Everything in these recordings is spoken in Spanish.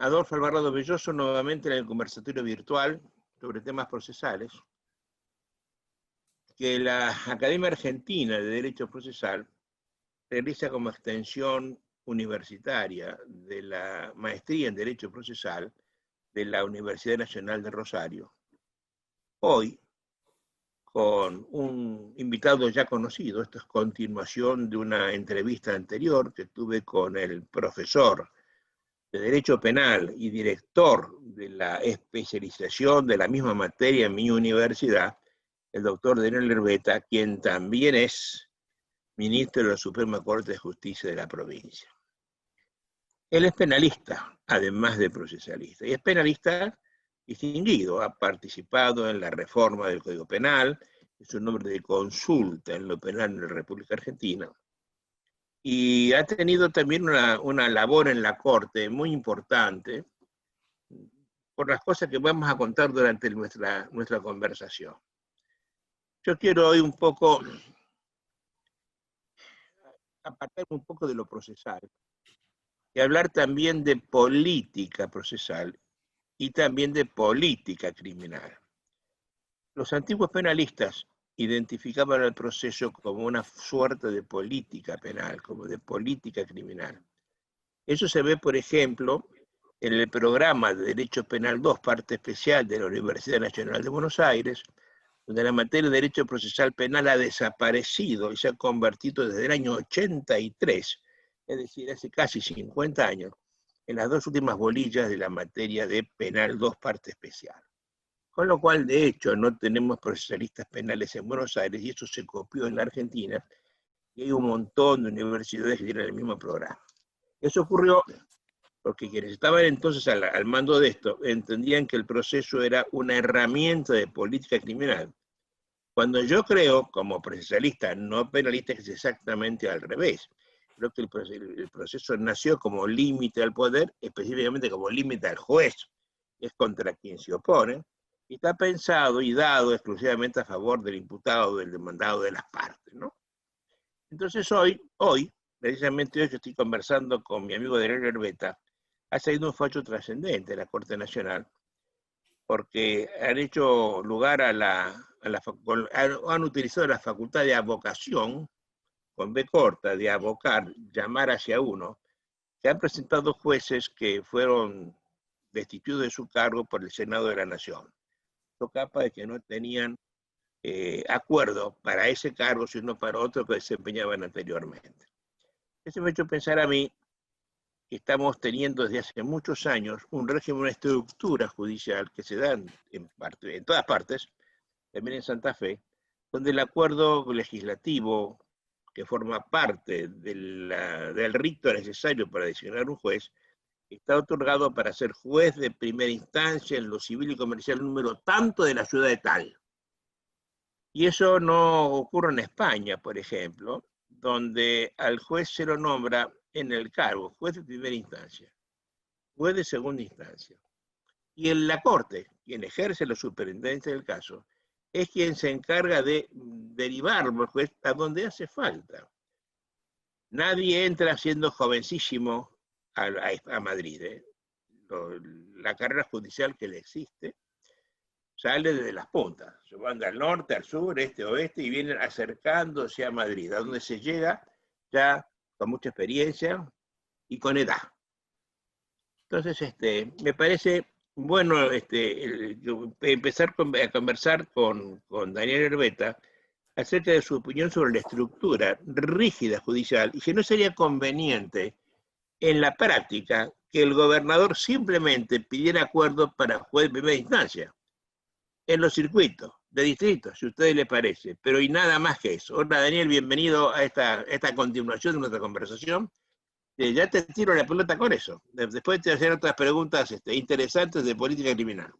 Adolfo Alvarado Belloso, nuevamente en el conversatorio virtual sobre temas procesales, que la Academia Argentina de Derecho Procesal realiza como extensión universitaria de la maestría en Derecho Procesal de la Universidad Nacional de Rosario. Hoy, con un invitado ya conocido, esto es continuación de una entrevista anterior que tuve con el profesor de Derecho Penal y director de la especialización de la misma materia en mi universidad, el doctor Daniel Herbeta, quien también es ministro de la Suprema Corte de Justicia de la provincia. Él es penalista, además de procesalista, y es penalista distinguido, ha participado en la reforma del Código Penal, es un hombre de consulta en lo penal en la República Argentina, y ha tenido también una labor en la Corte muy importante por las cosas que vamos a contar durante nuestra conversación. Yo quiero hoy un poco apartarme un poco de lo procesal y hablar también de política procesal y también de política criminal. Los antiguos penalistas identificaban el proceso como una suerte de política penal, como de política criminal. Eso se ve, por ejemplo, en el programa de Derecho Penal 2, parte especial de la Universidad Nacional de Buenos Aires, donde la materia de Derecho Procesal Penal ha desaparecido y se ha convertido desde el año 83, es decir, hace casi 50 años, en las dos últimas bolillas de la materia de Penal 2, parte especial. Con lo cual, de hecho, no tenemos procesalistas penales en Buenos Aires, y eso se copió en la Argentina, y hay un montón de universidades que tienen el mismo programa. Eso ocurrió porque quienes estaban entonces al mando de esto entendían que el proceso era una herramienta de política criminal. Cuando yo creo, como procesalista, no penalista, que es exactamente al revés. Creo que el proceso nació como límite al poder, específicamente como límite al juez, es contra quien se opone, y está pensado y dado exclusivamente a favor del imputado, del demandado, de las partes, ¿no? Entonces hoy, precisamente hoy que estoy conversando con mi amigo Daniel Herbeta, ha salido un fallo trascendente en la Corte Nacional, porque han hecho lugar han utilizado la facultad de avocación, con B corta, de avocar, llamar hacia uno, que han presentado jueces que fueron destituidos de su cargo por el Senado de la Nación. Lo capaz de que no tenían acuerdo para ese cargo, sino para otro que desempeñaban anteriormente. Eso me ha hecho pensar a mí que estamos teniendo desde hace muchos años un régimen, una estructura judicial que se da en todas partes, también en Santa Fe, donde el acuerdo legislativo que forma parte del rito necesario para designar un juez, está otorgado para ser juez de primera instancia en lo civil y comercial número tanto de la ciudad de tal. Y eso no ocurre en España, por ejemplo, donde al juez se lo nombra en el cargo, juez de primera instancia, juez de segunda instancia. Y en la Corte, quien ejerce la superintendencia del caso, es quien se encarga de derivarlo al juez a donde hace falta. Nadie entra siendo jovencísimo a Madrid. La carrera judicial que le existe sale desde las puntas. Se van del norte, al sur, este, oeste, y vienen acercándose a Madrid, a donde se llega ya con mucha experiencia y con edad. Entonces, me parece bueno empezar a conversar con Daniel Herbeta acerca de su opinión sobre la estructura rígida judicial y que no sería conveniente en la práctica que el gobernador simplemente pidiera acuerdo para juez de primera instancia en los circuitos de distritos, si a ustedes les parece, pero y nada más que eso. Hola Daniel, bienvenido a esta continuación de nuestra conversación. Ya te tiro la pelota con eso. Después te hacer otras preguntas interesantes de política criminal.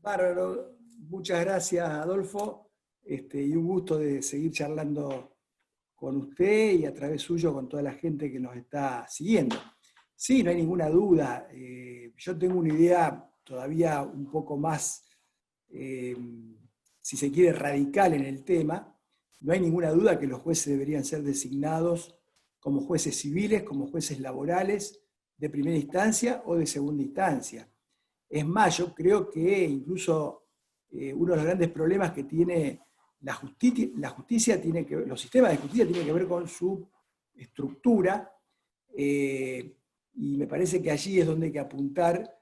Bárbaro, muchas gracias Adolfo, y un gusto de seguir charlando con usted y a través suyo con toda la gente que nos está siguiendo. Sí, no hay ninguna duda. Yo tengo una idea todavía un poco más, si se quiere, radical en el tema. No hay ninguna duda que los jueces deberían ser designados como jueces civiles, como jueces laborales, de primera instancia o de segunda instancia. Es más, yo creo que incluso uno de los grandes problemas que tiene la justicia tiene que ver, los sistemas de justicia tienen que ver con su estructura, y me parece que allí es donde hay que apuntar,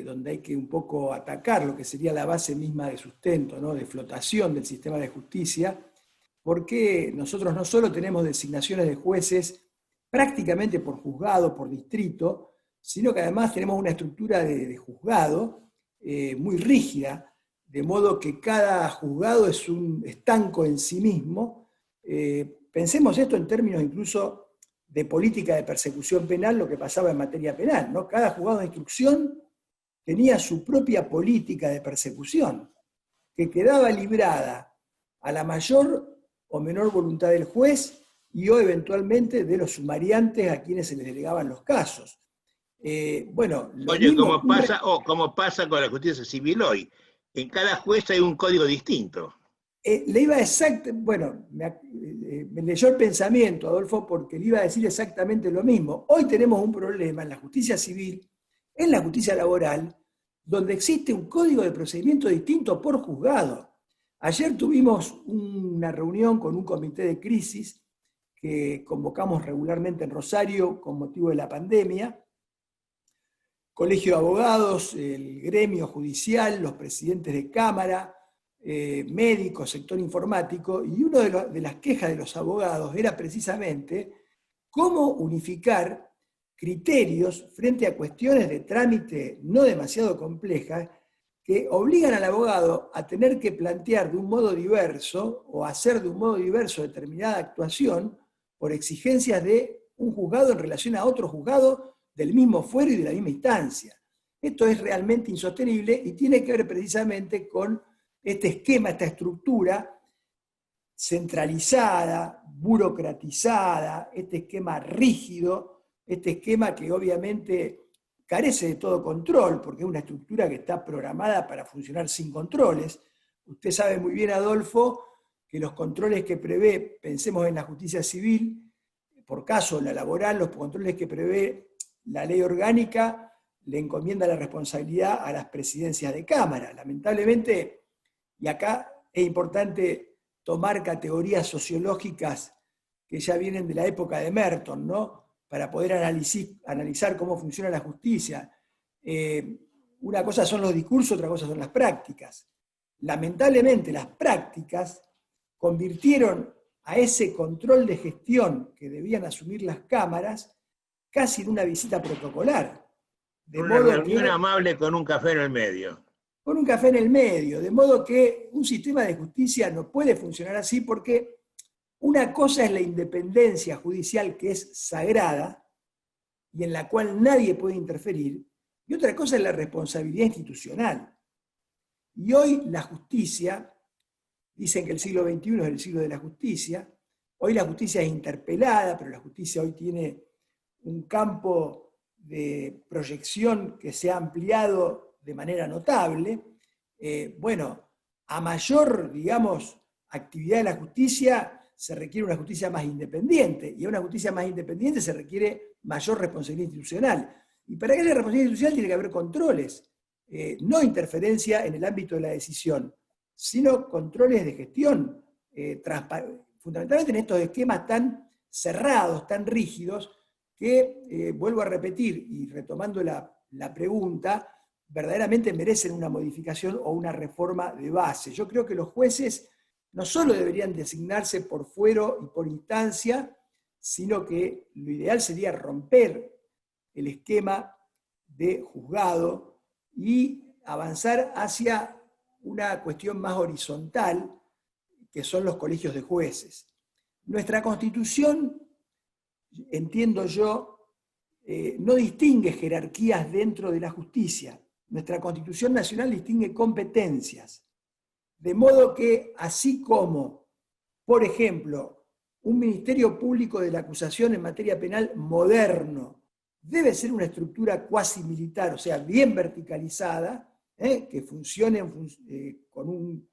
donde hay que un poco atacar lo que sería la base misma de sustento, ¿no? De flotación del sistema de justicia, porque nosotros no solo tenemos designaciones de jueces prácticamente por juzgado, por distrito, sino que además tenemos una estructura de juzgado muy rígida, de modo que cada juzgado es un estanco en sí mismo. Pensemos esto en términos incluso de política de persecución penal, lo que pasaba en materia penal, ¿no? Cada juzgado de instrucción tenía su propia política de persecución, que quedaba librada a la mayor o menor voluntad del juez y o eventualmente de los sumariantes a quienes se les delegaban los casos. Bueno, lo Oye, mismo como pasa con la justicia civil hoy. En cada juez hay un código distinto. le iba bueno, me leyó el pensamiento, Adolfo, porque le iba a decir exactamente lo mismo. Hoy tenemos un problema en la justicia civil, en la justicia laboral, donde existe un código de procedimiento distinto por juzgado. Ayer tuvimos una reunión con un comité de crisis que convocamos regularmente en Rosario con motivo de la pandemia. Colegio de Abogados, el gremio judicial, los presidentes de Cámara, médicos, sector informático, y una de las quejas de los abogados era precisamente cómo unificar criterios frente a cuestiones de trámite no demasiado complejas que obligan al abogado a tener que plantear de un modo diverso o hacer de un modo diverso determinada actuación por exigencias de un juzgado en relación a otro juzgado del mismo fuero y de la misma instancia. Esto es realmente insostenible y tiene que ver precisamente con este esquema, esta estructura centralizada, burocratizada, este esquema rígido, este esquema que obviamente carece de todo control, porque es una estructura que está programada para funcionar sin controles. Usted sabe muy bien, Adolfo, que los controles que prevé, pensemos en la justicia civil, por caso la laboral, los controles que prevé la ley orgánica le encomienda la responsabilidad a las presidencias de Cámara. Lamentablemente, y acá es importante tomar categorías sociológicas que ya vienen de la época de Merton, ¿no? Para poder analizar cómo funciona la justicia. Una cosa son los discursos, otra cosa son las prácticas. Lamentablemente, las prácticas convirtieron a ese control de gestión que debían asumir las cámaras casi en una visita protocolar. De una reunión amable con un café en el medio. Con un café en el medio, de modo que un sistema de justicia no puede funcionar así porque una cosa es la independencia judicial, que es sagrada y en la cual nadie puede interferir, y otra cosa es la responsabilidad institucional. Y hoy la justicia, dicen que el siglo XXI es el siglo de la justicia, hoy la justicia es interpelada, pero la justicia hoy tiene un campo de proyección que se ha ampliado de manera notable. Bueno, a mayor, digamos, actividad de la justicia, se requiere una justicia más independiente, y a una justicia más independiente se requiere mayor responsabilidad institucional. Y para que haya responsabilidad institucional tiene que haber controles, no interferencia en el ámbito de la decisión, sino controles de gestión, fundamentalmente en estos esquemas tan cerrados, tan rígidos, que, vuelvo a repetir, y retomando la pregunta, verdaderamente merecen una modificación o una reforma de base. Yo creo que los jueces no solo deberían designarse por fuero y por instancia, sino que lo ideal sería romper el esquema de juzgado y avanzar hacia una cuestión más horizontal, que son los colegios de jueces. Nuestra Constitución, entiendo yo, no distingue jerarquías dentro de la justicia. Nuestra Constitución Nacional distingue competencias. De modo que, así como, por ejemplo, un Ministerio Público de la Acusación en materia penal moderno debe ser una estructura cuasi militar, o sea, bien verticalizada, que funcione con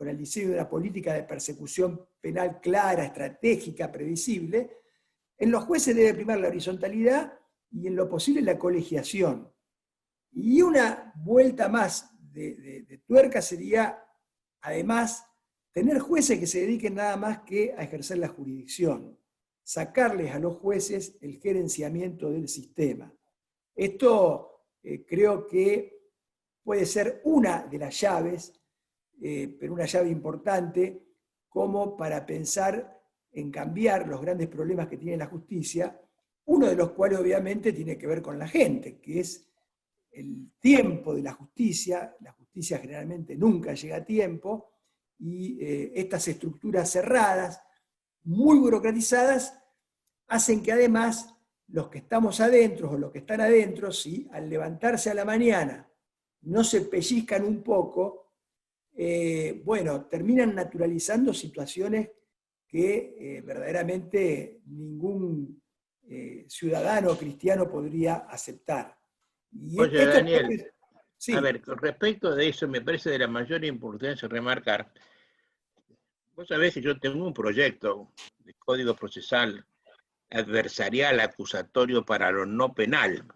el diseño de una política de persecución penal clara, estratégica, previsible. En los jueces debe primar la horizontalidad y en lo posible la colegiación. Y una vuelta más de tuerca sería, además, tener jueces que se dediquen nada más que a ejercer la jurisdicción, sacarles a los jueces el gerenciamiento del sistema. Esto creo que puede ser una de las llaves, pero una llave importante, como para pensar en cambiar los grandes problemas que tiene la justicia, uno de los cuales obviamente tiene que ver con la gente, que es el tiempo de la justicia generalmente nunca llega a tiempo, y estas estructuras cerradas, muy burocratizadas, hacen que además los que estamos adentro o los que están adentro, si al levantarse a la mañana no se pellizcan un poco, bueno, terminan naturalizando situaciones que verdaderamente ningún ciudadano cristiano podría aceptar. Y Oye, esto Daniel, a sí, ver, con respecto de eso, me parece de la mayor importancia remarcar. Vos sabés que yo tengo un proyecto de código procesal adversarial acusatorio para lo no penal.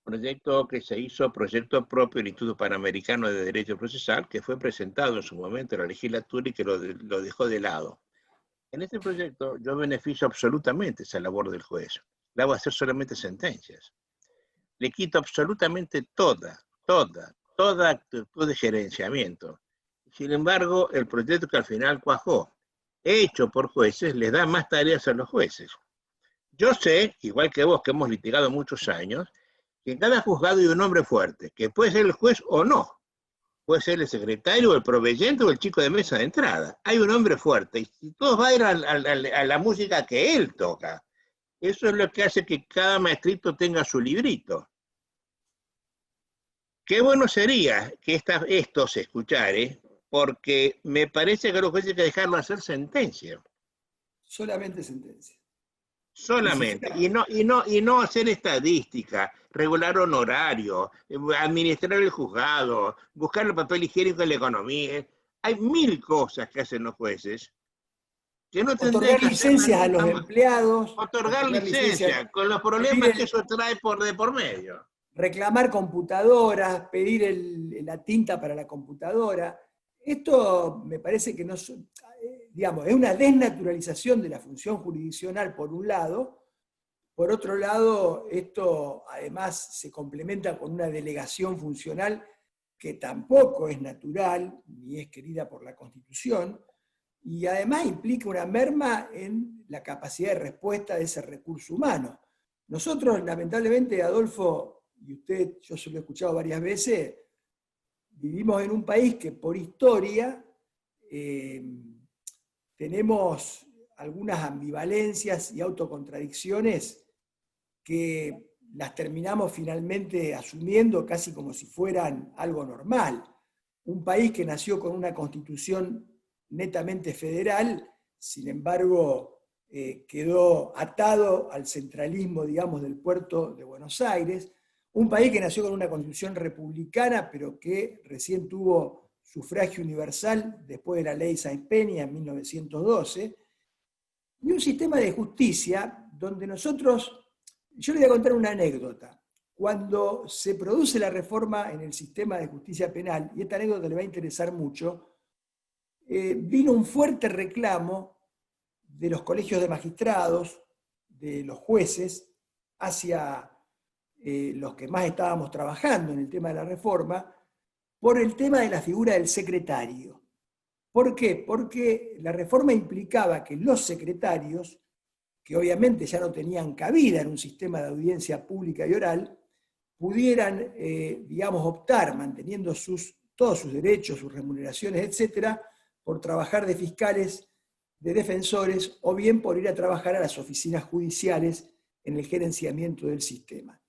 Proyecto que se hizo proyecto propio del Instituto Panamericano de Derecho Procesal, que fue presentado en su momento en la legislatura y que lo dejó de lado. En este proyecto yo beneficio absolutamente esa labor del juez. Le hago hacer solamente sentencias. Le quito absolutamente toda actitud de gerenciamiento. Sin embargo, el proyecto que al final cuajó, hecho por jueces, les da más tareas a los jueces. Yo sé, igual que vos, que hemos litigado muchos años, que en cada juzgado hay un hombre fuerte, que puede ser el juez o no. Puede ser el secretario, o el proveyente o el chico de mesa de entrada. Hay un hombre fuerte y todos van a ir a la música que él toca. Eso es lo que hace que cada maestrito tenga su librito. Qué bueno sería que esto se escuchare, porque me parece que los jueces hay que dejarlo hacer sentencia. solamente sentencia. Ni Solamente, siquiera y no hacer estadística, regular honorario, administrar el juzgado, buscar el papel higiénico en la economía. Hay mil cosas que hacen los jueces que no tendrían otorgar que hacerlas licencias a los nunca más. empleados, Otorgar otorgar licencias, licencia, con los pedir problemas que eso trae de por medio. reclamar computadoras, pedir la tinta para la computadora. Esto me parece que no, digamos, es una desnaturalización de la función jurisdiccional por un lado. Por otro lado, esto además se complementa con una delegación funcional que tampoco es natural ni es querida por la Constitución, y además implica una merma en la capacidad de respuesta de ese recurso humano. Nosotros, lamentablemente, Adolfo, y usted, yo se lo he escuchado varias veces, vivimos en un país que por historia tenemos algunas ambivalencias y autocontradicciones que las terminamos finalmente asumiendo casi como si fueran algo normal. Un país que nació con una constitución netamente federal, sin embargo, quedó atado al centralismo, digamos, del puerto de Buenos Aires. Un país que nació con una constitución republicana, pero que recién tuvo sufragio universal después de la ley Sáenz Peña en 1912. Y un sistema de justicia donde nosotros, yo le voy a contar una anécdota. Cuando se produce la reforma en el sistema de justicia penal, y esta anécdota le va a interesar mucho, vino un fuerte reclamo de los colegios de magistrados, de los jueces, hacia los que más estábamos trabajando en el tema de la reforma, por el tema de la figura del secretario. ¿Por qué? Porque la reforma implicaba que los secretarios, que obviamente ya no tenían cabida en un sistema de audiencia pública y oral, pudieran, digamos, optar, manteniendo todos sus derechos, sus remuneraciones, etcétera, por trabajar de fiscales, de defensores, o bien por ir a trabajar a las oficinas judiciales en el gerenciamiento del sistema.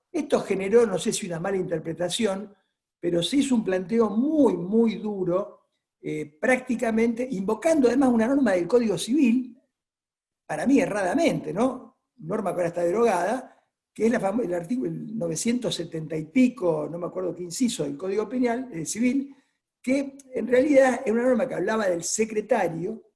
Esto generó, no sé si una mala interpretación, pero se hizo un planteo muy, muy duro, prácticamente invocando además una norma del Código Civil, para mí erradamente, ¿no? Norma que ahora está derogada, que es el artículo 970 y pico, no me acuerdo qué inciso del Código Penal, Civil, que en realidad es una norma que hablaba del secretario,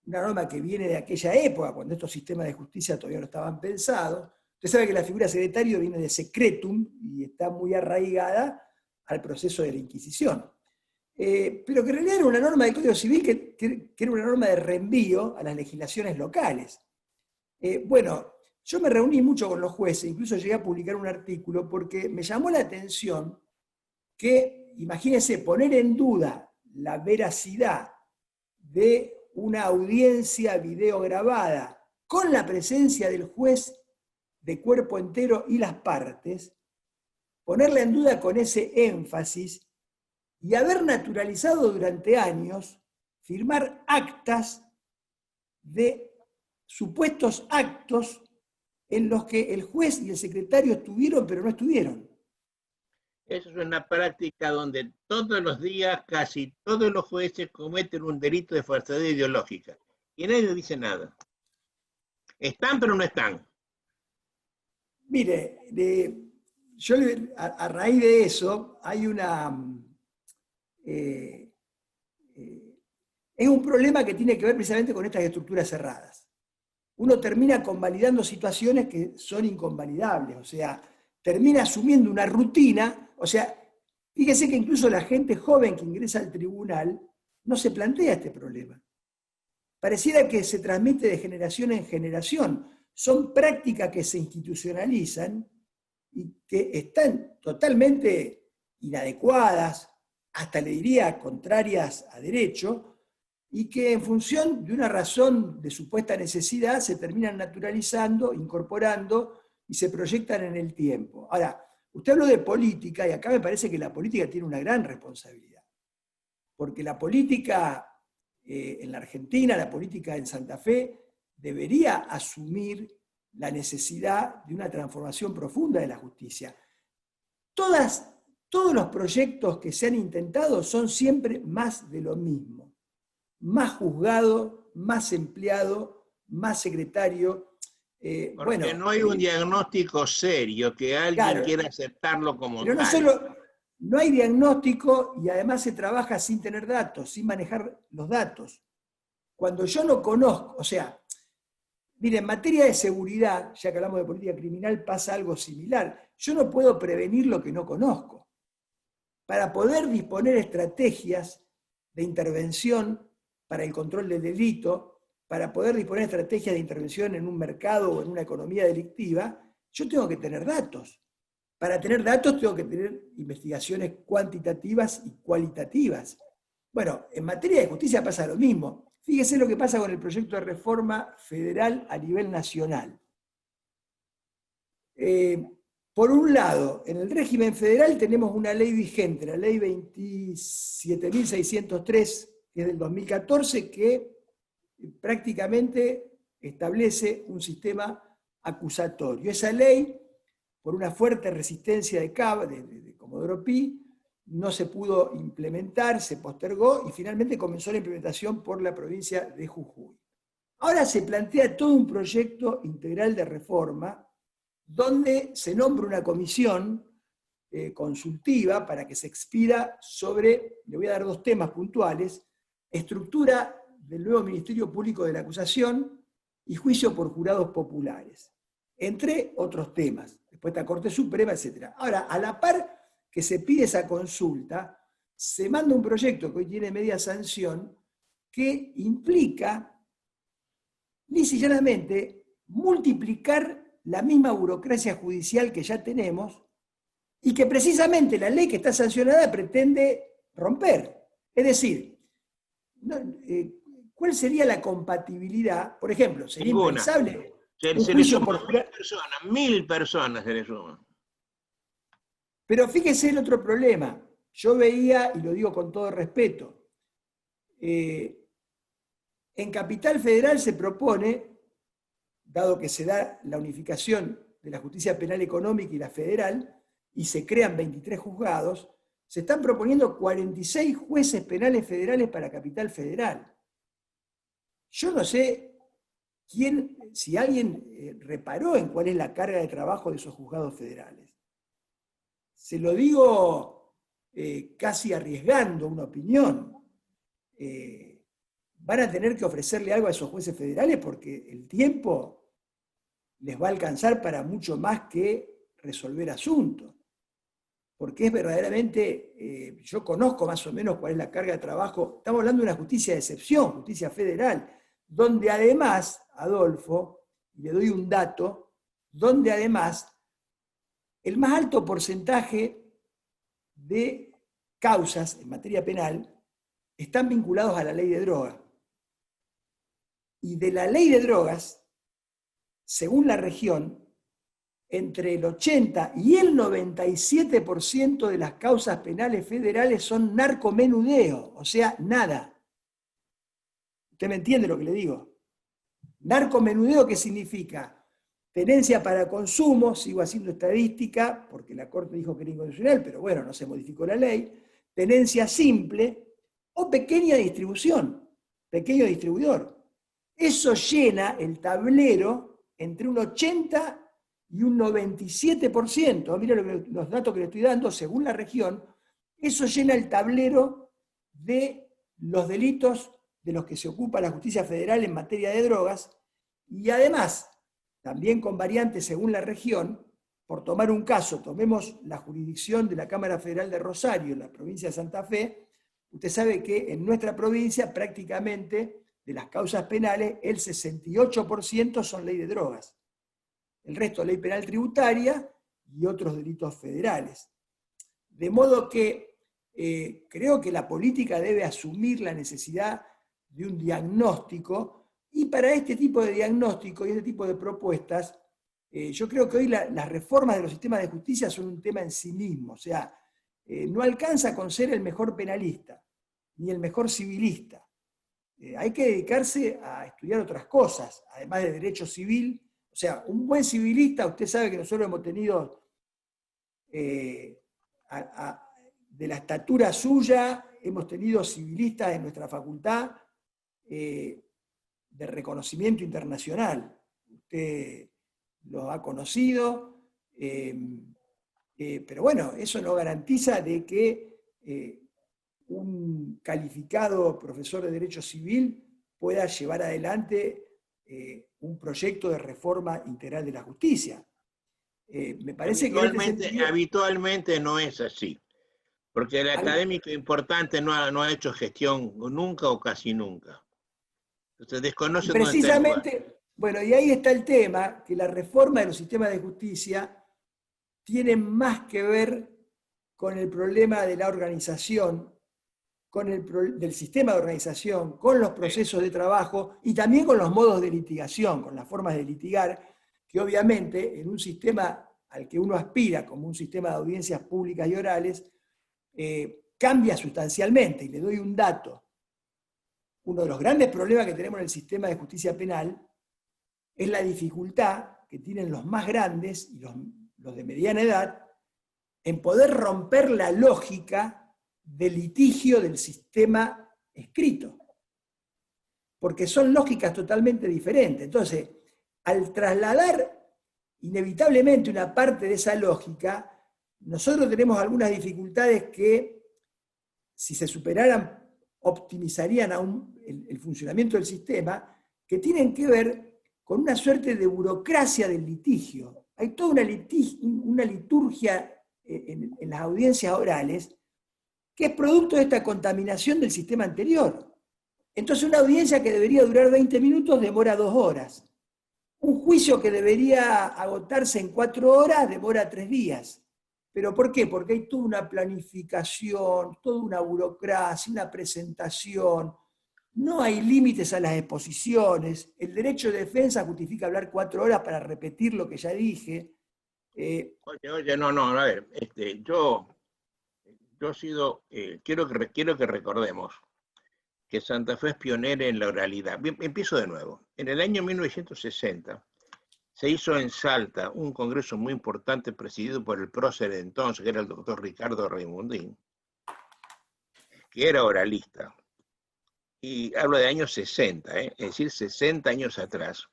una norma que viene de aquella época, cuando estos sistemas de justicia todavía no estaban pensados, Usted sabe que la figura secretario viene de secretum y está muy arraigada al proceso de la Inquisición. Pero que en realidad era una norma del Código Civil que era una norma de reenvío a las legislaciones locales. Bueno, yo me reuní mucho con los jueces, incluso llegué a publicar un artículo porque me llamó la atención que, imagínense, poner en duda la veracidad de una audiencia videograbada con la presencia del juez de cuerpo entero y las partes, ponerla en duda con ese énfasis y haber naturalizado durante años firmar actas de supuestos actos en los que el juez y el secretario estuvieron pero no estuvieron. Eso es una práctica donde todos los días casi todos los jueces cometen un delito de falsedad ideológica y nadie dice nada. Están pero no están. Mire, yo a raíz de eso hay es un problema que tiene que ver precisamente con estas estructuras cerradas. Uno termina convalidando situaciones que son inconvalidables, o sea, termina asumiendo una rutina, o sea, fíjese que incluso la gente joven que ingresa al tribunal no se plantea este problema. Pareciera que se transmite de generación en generación. Son prácticas que se institucionalizan y que están totalmente inadecuadas, hasta le diría contrarias a derecho, y que en función de una razón de supuesta necesidad se terminan naturalizando, incorporando y se proyectan en el tiempo. Ahora, usted habló de política y acá me parece que la política tiene una gran responsabilidad, porque la política en la Argentina, la política en Santa Fe, debería asumir la necesidad de una transformación profunda de la justicia. Todos los proyectos que se han intentado son siempre más de lo mismo. Más juzgado, más empleado, más secretario. Porque no hay un diagnóstico serio que alguien quiera aceptarlo como pero tal. No solo, no hay diagnóstico y además se trabaja sin tener datos, sin manejar los datos. Cuando yo no conozco, o sea, mire, en materia de seguridad, ya que hablamos de política criminal, pasa algo similar. Yo no puedo prevenir lo que no conozco. Para poder disponer estrategias de intervención para el control del delito, para poder disponer estrategias de intervención en un mercado o en una economía delictiva, yo tengo que tener datos. Para tener datos tengo que tener investigaciones cuantitativas y cualitativas. Bueno, en materia de justicia pasa lo mismo. Fíjese lo que pasa con el proyecto de reforma federal a nivel nacional. Por un lado, en el régimen federal tenemos una ley vigente, la ley 27.603, que es del 2014, que prácticamente establece un sistema acusatorio. Esa ley, por una fuerte resistencia de Comodoro Pi, no se pudo implementar, se postergó y finalmente comenzó la implementación por la provincia de Jujuy. Ahora se plantea todo un proyecto integral de reforma donde se nombra una comisión consultiva para que se expida sobre, le voy a dar dos temas puntuales, estructura del nuevo Ministerio Público de la Acusación y juicio por jurados populares, entre otros temas. Después está Corte Suprema, etc. Ahora, a la par que se pide esa consulta, se manda un proyecto que hoy tiene media sanción que implica, lisa y llanamente, multiplicar la misma burocracia judicial que ya tenemos y que precisamente la ley que está sancionada pretende romper. Es decir, ¿cuál sería la compatibilidad? Por ejemplo, sería impensable un juicio por jurado. 1.000 personas se le suman. Pero fíjese el otro problema. Yo veía, y lo digo con todo respeto, en Capital Federal se propone, dado que se da la unificación de la justicia penal económica y la federal, y se crean 23 juzgados, se están proponiendo 46 jueces penales federales para Capital Federal. Yo no sé si alguien reparó en cuál es la carga de trabajo de esos juzgados federales. Se lo digo casi arriesgando una opinión. Van a tener que ofrecerle algo a esos jueces federales porque el tiempo les va a alcanzar para mucho más que resolver asuntos. Porque es verdaderamente, yo conozco más o menos cuál es la carga de trabajo. Estamos hablando de una justicia de excepción, justicia federal, donde además, Adolfo, le doy un dato, donde además el más alto porcentaje de causas en materia penal están vinculados a la ley de drogas. Y de la ley de drogas, según la región, entre el 80 y el 97% de las causas penales federales son narcomenudeo, o sea, nada. ¿Usted me entiende lo que le digo? Narcomenudeo, ¿qué significa? Tenencia para consumo, sigo haciendo estadística, porque la Corte dijo que era inconstitucional, pero bueno, no se modificó la ley. Tenencia simple o pequeña distribución, pequeño distribuidor. Eso llena el tablero entre un 80 y un 97%. Mira los datos que le estoy dando, según la región, eso llena el tablero de los delitos de los que se ocupa la justicia federal en materia de drogas, y además, también con variantes según la región. Por tomar un caso, tomemos la jurisdicción de la Cámara Federal de Rosario, en la provincia de Santa Fe. Usted sabe que en nuestra provincia prácticamente de las causas penales el 68% son ley de drogas. El resto ley penal tributaria y otros delitos federales. De modo que creo que la política debe asumir la necesidad de un diagnóstico. Y para este tipo de diagnóstico y este tipo de propuestas, yo creo que hoy las reformas de los sistemas de justicia son un tema en sí mismo. O sea, no alcanza con ser el mejor penalista, ni el mejor civilista. Hay que dedicarse a estudiar otras cosas, además de derecho civil. O sea, un buen civilista, usted sabe que nosotros hemos tenido, de la estatura suya, hemos tenido civilistas en nuestra facultad, de reconocimiento internacional. Usted los ha conocido, pero bueno, eso no garantiza de que un calificado profesor de Derecho Civil pueda llevar adelante un proyecto de reforma integral de la justicia. Me parece que en este sentido, habitualmente no es así, porque el académico importante no ha hecho gestión nunca o casi nunca. Entonces desconoce dónde está el lugar. precisamente, bueno, y ahí está el tema, que la reforma de los sistemas de justicia tiene más que ver con el problema de la organización, del sistema de organización, con los procesos de trabajo y también con los modos de litigación, con las formas de litigar, que obviamente en un sistema al que uno aspira, como un sistema de audiencias públicas y orales, cambia sustancialmente. Y le doy un dato. Uno de los grandes problemas que tenemos en el sistema de justicia penal es la dificultad que tienen los más grandes y los de mediana edad en poder romper la lógica del litigio del sistema escrito. Porque son lógicas totalmente diferentes. Entonces, al trasladar inevitablemente una parte de esa lógica, nosotros tenemos algunas dificultades que, si se superaran, optimizarían aún el funcionamiento del sistema, que tienen que ver con una suerte de burocracia del litigio. Hay toda una liturgia en las audiencias orales que es producto de esta contaminación del sistema anterior. Entonces, una audiencia que debería durar 20 minutos demora 2 horas. Un juicio que debería agotarse en 4 horas demora 3 días. ¿Pero por qué? Porque hay toda una planificación, toda una burocracia, una presentación. No hay límites a las exposiciones. El derecho de defensa justifica hablar 4 horas para repetir lo que ya dije. Oye, no, a ver, yo he sido, quiero que recordemos que Santa Fe es pionera en la oralidad. Bien, empiezo de nuevo. En el año 1960 se hizo en Salta un congreso muy importante presidido por el prócer de entonces, que era el doctor Ricardo Raimundín, que era oralista. Y hablo de años 60, es decir, 60 años atrás.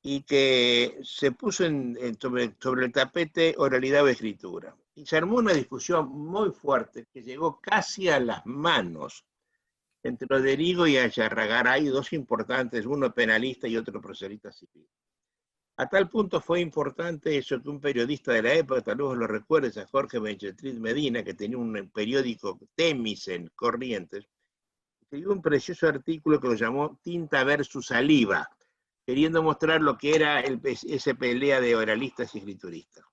Y que se puso sobre el tapete oralidad o escritura. Y se armó una discusión muy fuerte que llegó casi a las manos entre Roderigo y Ayarragaray, 2 importantes, uno penalista y otro procesalista civil. A tal punto fue importante eso que un periodista de la época, tal vez lo recuerdes, a Jorge Benchetrit Medina, que tenía un periódico Temis en Corrientes, escribió un precioso artículo que lo llamó Tinta versus Saliva, queriendo mostrar lo que era esa pelea de oralistas y escrituristas.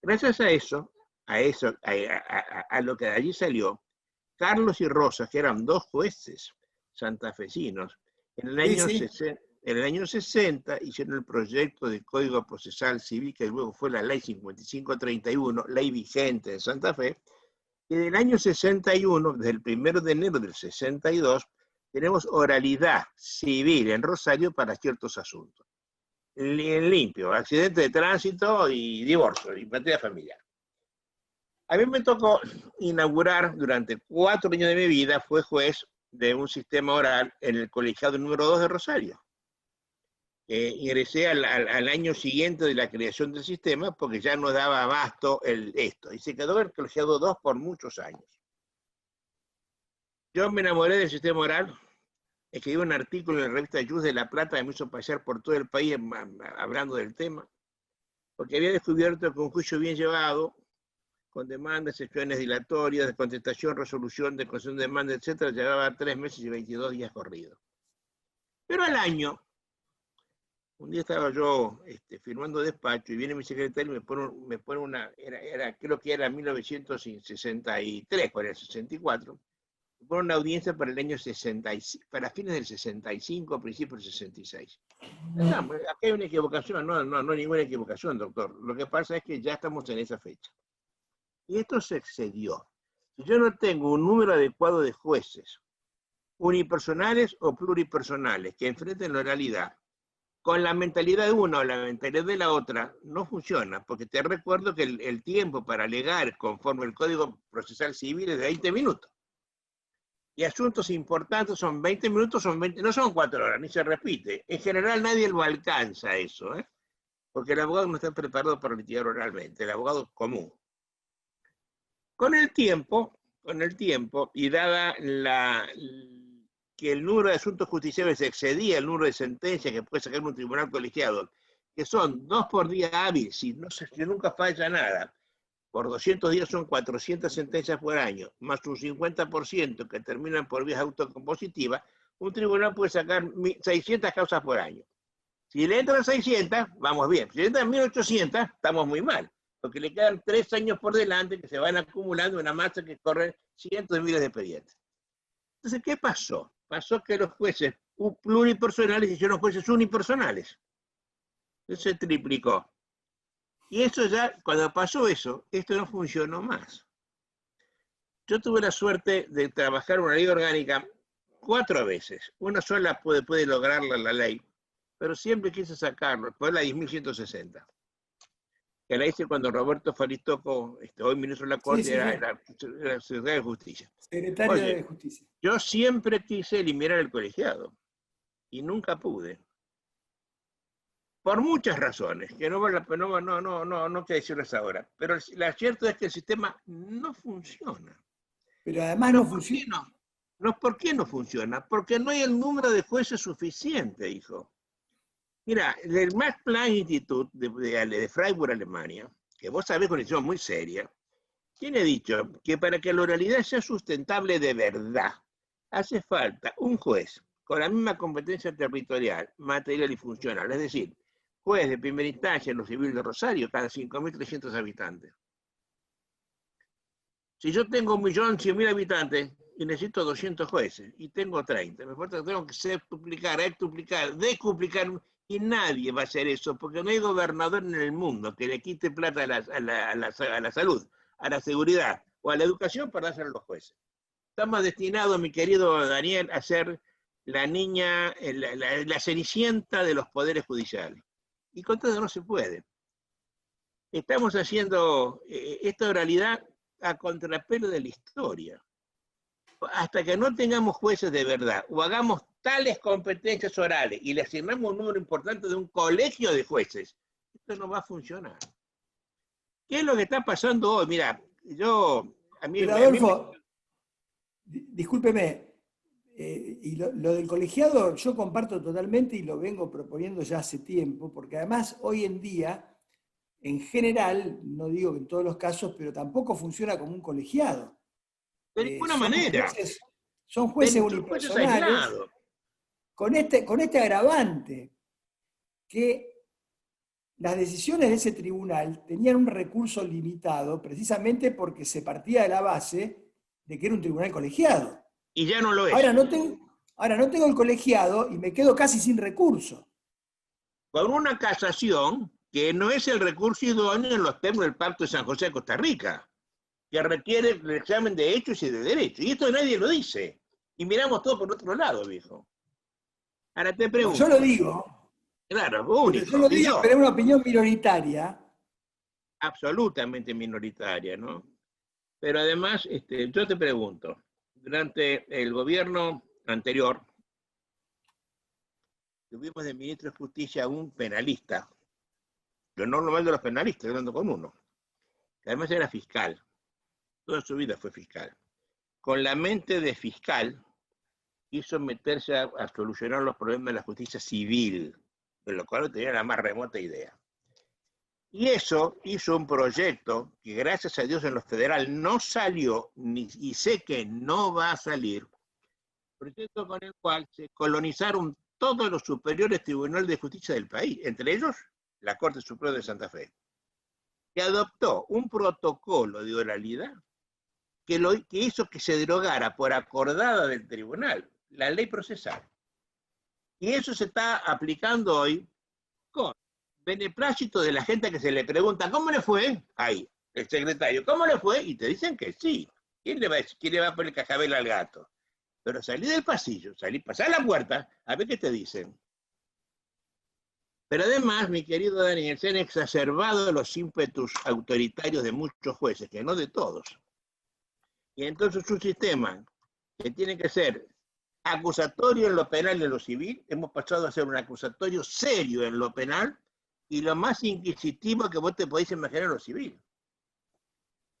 Gracias a eso, a lo que de allí salió, Carlos y Rosas, que eran dos jueces santafesinos, en el año, Sí, sí. en el año 60 hicieron el proyecto de Código Procesal Civil, que luego fue la Ley 5531, ley vigente de Santa Fe, y en el año 61, desde el 1 de enero del 62, tenemos oralidad civil en Rosario para ciertos asuntos. En limpio, accidente de tránsito y divorcio, y materia familiar. A mí me tocó inaugurar durante 4 años de mi vida, fue juez de un sistema oral en el colegiado número 2 de Rosario. Ingresé al año siguiente de la creación del sistema porque ya no daba abasto esto. Y se quedó el colegiado 2 por muchos años. Yo me enamoré del sistema oral, escribí un artículo en la revista Luz de la Plata que me hizo pasear por todo el país hablando del tema, porque había descubierto que un juicio bien llevado, con demandas, sesiones dilatorias, de contestación, resolución, de concesión de demanda, etc., llevaba 3 meses y 22 días corridos. Pero al año, un día estaba yo firmando despacho y viene mi secretario y me pone una, creo que era 1963, por el 64, me pone una audiencia para el año 65, para fines del 65, principios del 66. No, aquí hay una equivocación, no hay ninguna equivocación, doctor. Lo que pasa es que ya estamos en esa fecha. Y esto se excedió. Si yo no tengo un número adecuado de jueces, unipersonales o pluripersonales, que enfrenten la oralidad, con la mentalidad de una o la mentalidad de la otra, no funciona, porque te recuerdo que el tiempo para alegar conforme el Código Procesal Civil es de 20 minutos. Y asuntos importantes son 20 minutos, no son 4 horas, ni se repite. En general nadie lo alcanza eso, porque el abogado no está preparado para litigar oralmente, el abogado común. Con el tiempo, y dada que el número de asuntos judiciales excedía el número de sentencias que puede sacar un tribunal colegiado, que son 2 por día hábil, si nunca falla nada, por 200 días son 400 sentencias por año, más un 50% que terminan por vías autocompositivas, un tribunal puede sacar 600 causas por año. Si le entran 600, vamos bien. Si le entran 1800, estamos muy mal, porque le quedan 3 años por delante que se van acumulando una masa que corre cientos de miles de expedientes. Entonces, ¿qué pasó? Pasó que los jueces pluripersonales hicieron jueces unipersonales. Eso se triplicó. Y eso ya, cuando pasó eso, esto no funcionó más. Yo tuve la suerte de trabajar una ley orgánica 4 veces. Una sola puede lograrla la ley, pero siempre quise sacarlo. Fue la 10.160. Que la hice cuando Roberto Faristoco, hoy ministro de la Corte, era secretario de Justicia. Secretario de Justicia. Yo siempre quise eliminar el colegiado y nunca pude. Por muchas razones, que no quiero decirles ahora. Pero lo cierto es que el sistema no funciona. Pero además no funciona. ¿Por qué no funciona? Porque no hay el número de jueces suficiente, hijo. Mira, el Max Planck Institute de Freiburg, Alemania, que vos sabés con una muy seria, tiene dicho que para que la oralidad sea sustentable de verdad, hace falta un juez con la misma competencia territorial, material y funcional, es decir, juez de primera instancia en lo civil de Rosario cada 5.300 habitantes. Si yo tengo 1.100.000 habitantes y necesito 200 jueces y tengo 30, me falta que tengo que septuplicar, hectuplicar, decuplicar, y nadie va a hacer eso porque no hay gobernador en el mundo que le quite plata a la salud, a la seguridad o a la educación para hacer a los jueces. Estamos destinados, mi querido Daniel, a ser la niña, la cenicienta de los poderes judiciales. Y con todo no se puede. Estamos haciendo esta oralidad a contrapelo de la historia. Hasta que no tengamos jueces de verdad o hagamos tales competencias orales y le asignamos un número importante de un colegio de jueces, esto no va a funcionar. ¿Qué es lo que está pasando hoy? Mira, Pero Adolfo, discúlpeme, y lo del colegiado yo comparto totalmente y lo vengo proponiendo ya hace tiempo, porque además hoy en día, en general, no digo que en todos los casos, pero tampoco funciona como un colegiado. De ninguna manera. Son jueces Son jueces unipersonales aislados. con este agravante, que las decisiones de ese tribunal tenían un recurso limitado precisamente porque se partía de la base de que era un tribunal colegiado. Y ya no lo es. Ahora no tengo el colegiado y me quedo casi sin recurso. Con una casación que no es el recurso idóneo en los términos del Pacto de San José de Costa Rica, que requiere el examen de hechos y de derechos. Y esto nadie lo dice. Y miramos todo por otro lado, viejo. Ahora te pregunto. Yo lo digo. Claro, Pero yo lo digo, pero es una opinión minoritaria. Absolutamente minoritaria, ¿no? Pero además, yo te pregunto, durante el gobierno anterior, tuvimos de ministro de Justicia a un penalista, lo normal de los penalistas, hablando con uno, que además era fiscal, toda su vida fue fiscal. Con la mente de fiscal, quiso meterse a solucionar los problemas de la justicia civil, de lo cual no tenía la más remota idea. Y eso hizo un proyecto que gracias a Dios en lo federal no salió, y sé que no va a salir, proyecto con el cual se colonizaron todos los superiores tribunales de justicia del país, entre ellos la Corte Suprema de Santa Fe, que adoptó un protocolo de oralidad que hizo que se derogara por acordada del tribunal la ley procesal. Y eso se está aplicando hoy con beneplácito de la gente que se le pregunta, ¿cómo le fue? Ahí, el secretario, ¿cómo le fue? Y te dicen que sí. ¿Quién le va a poner el cascabel al gato? Pero salí del pasillo, pasá la puerta, a ver qué te dicen. Pero además, mi querido Daniel, se han exacerbado los ímpetus autoritarios de muchos jueces, que no de todos. Y entonces un sistema que tiene que ser acusatorio en lo penal y en lo civil, hemos pasado a ser un acusatorio serio en lo penal y lo más inquisitivo que vos te podéis imaginar en lo civil.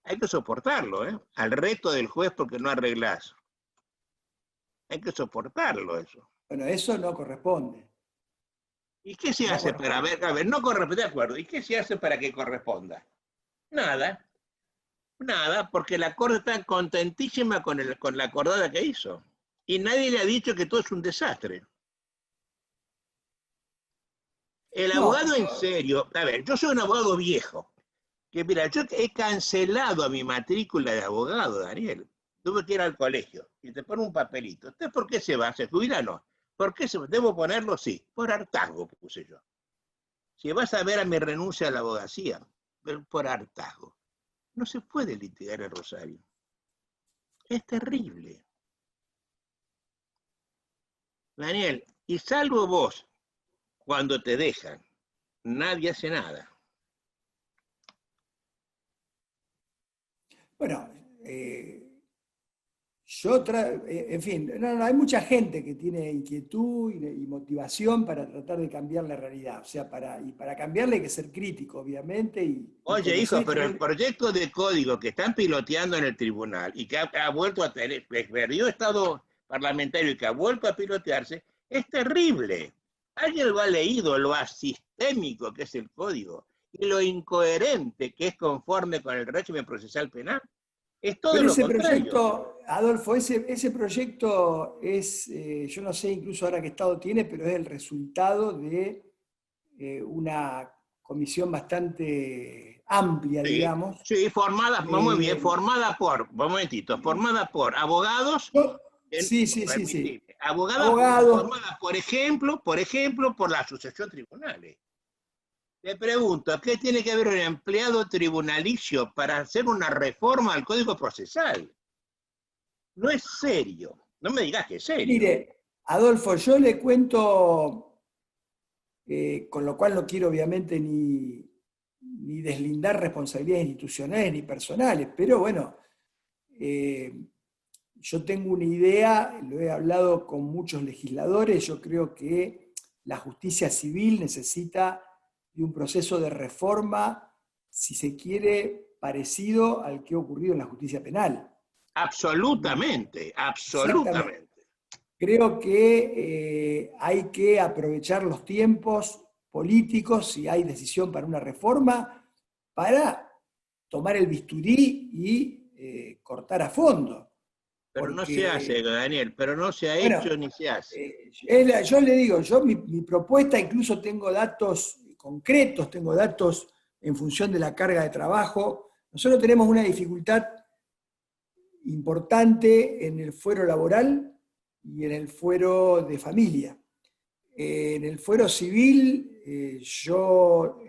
Hay que soportarlo, al reto del juez porque no arreglás. Hay que soportarlo eso. Bueno, eso no corresponde. ¿Y qué se hace para ver? A ver, no corresponde, de acuerdo. ¿Y qué se hace para que corresponda? Nada. Nada, porque la Corte está contentísima con la acordada que hizo. Y nadie le ha dicho que todo es un desastre. El abogado en serio, a ver, yo soy un abogado viejo, que mira, yo he cancelado a mi matrícula de abogado, Daniel. Tuve que ir al colegio y te pone un papelito. ¿Usted por qué se va? ¿Se jubila? No. ¿Por qué se va? ¿Debo ponerlo? Sí. Por hartazgo puse yo. Si vas a ver a mi renuncia a la abogacía, por hartazgo. No se puede litigar en Rosario. Es terrible. Daniel, y salvo vos, cuando te dejan, nadie hace nada. Bueno, en fin, hay mucha gente que tiene inquietud y motivación para tratar de cambiar la realidad. O sea, para cambiarla hay que ser crítico, obviamente. Oye, hijo, pero el proyecto de código que están piloteando en el tribunal y que ha vuelto a tener, perdió estado parlamentario y que ha vuelto a pilotearse, es terrible. ¿Alguien lo ha leído, lo asistémico que es el código y lo incoherente que es conforme con el régimen procesal penal? Es todo lo contrario. Proyecto, Adolfo, ese proyecto es, yo no sé incluso ahora qué estado tiene, pero es el resultado de una comisión bastante amplia, sí, digamos. Sí, formada, muy bien, formada por abogados. Sí. Abogados formadas, por ejemplo, por la Asociación Tribunales. Te pregunto, ¿qué tiene que ver un empleado tribunalicio para hacer una reforma al Código Procesal? No es serio. No me digas que es serio. Mire, Adolfo, yo le cuento, con lo cual no quiero obviamente ni deslindar responsabilidades institucionales ni personales, pero bueno, yo tengo una idea, lo he hablado con muchos legisladores, yo creo que la justicia civil necesita de un proceso de reforma, si se quiere, parecido al que ha ocurrido en la justicia penal. Absolutamente. Creo que hay que aprovechar los tiempos políticos, si hay decisión para una reforma, para tomar el bisturí y cortar a fondo. Pero no se hace, Porque, Daniel, pero no se ha bueno, hecho ni se hace. yo le digo, mi propuesta, incluso tengo datos concretos, tengo datos en función de la carga de trabajo. Nosotros tenemos una dificultad importante en el fuero laboral y en el fuero de familia. En el fuero civil, yo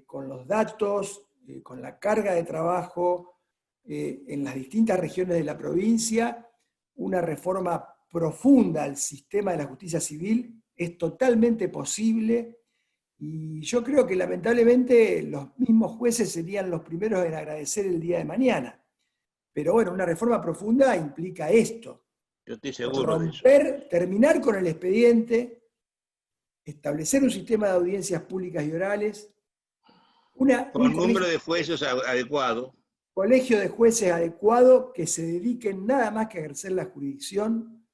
con los datos, con la carga de trabajo en las distintas regiones de la provincia, una reforma profunda al sistema de la justicia civil es totalmente posible, y yo creo que lamentablemente los mismos jueces serían los primeros en agradecer el día de mañana. Pero bueno, una reforma profunda implica esto: Yo estoy seguro de eso. romper, terminar con el expediente, establecer un sistema de audiencias públicas y orales, un Con número de jueces adecuado. colegio de jueces adecuado que se dediquen nada más que a ejercer la jurisdicción,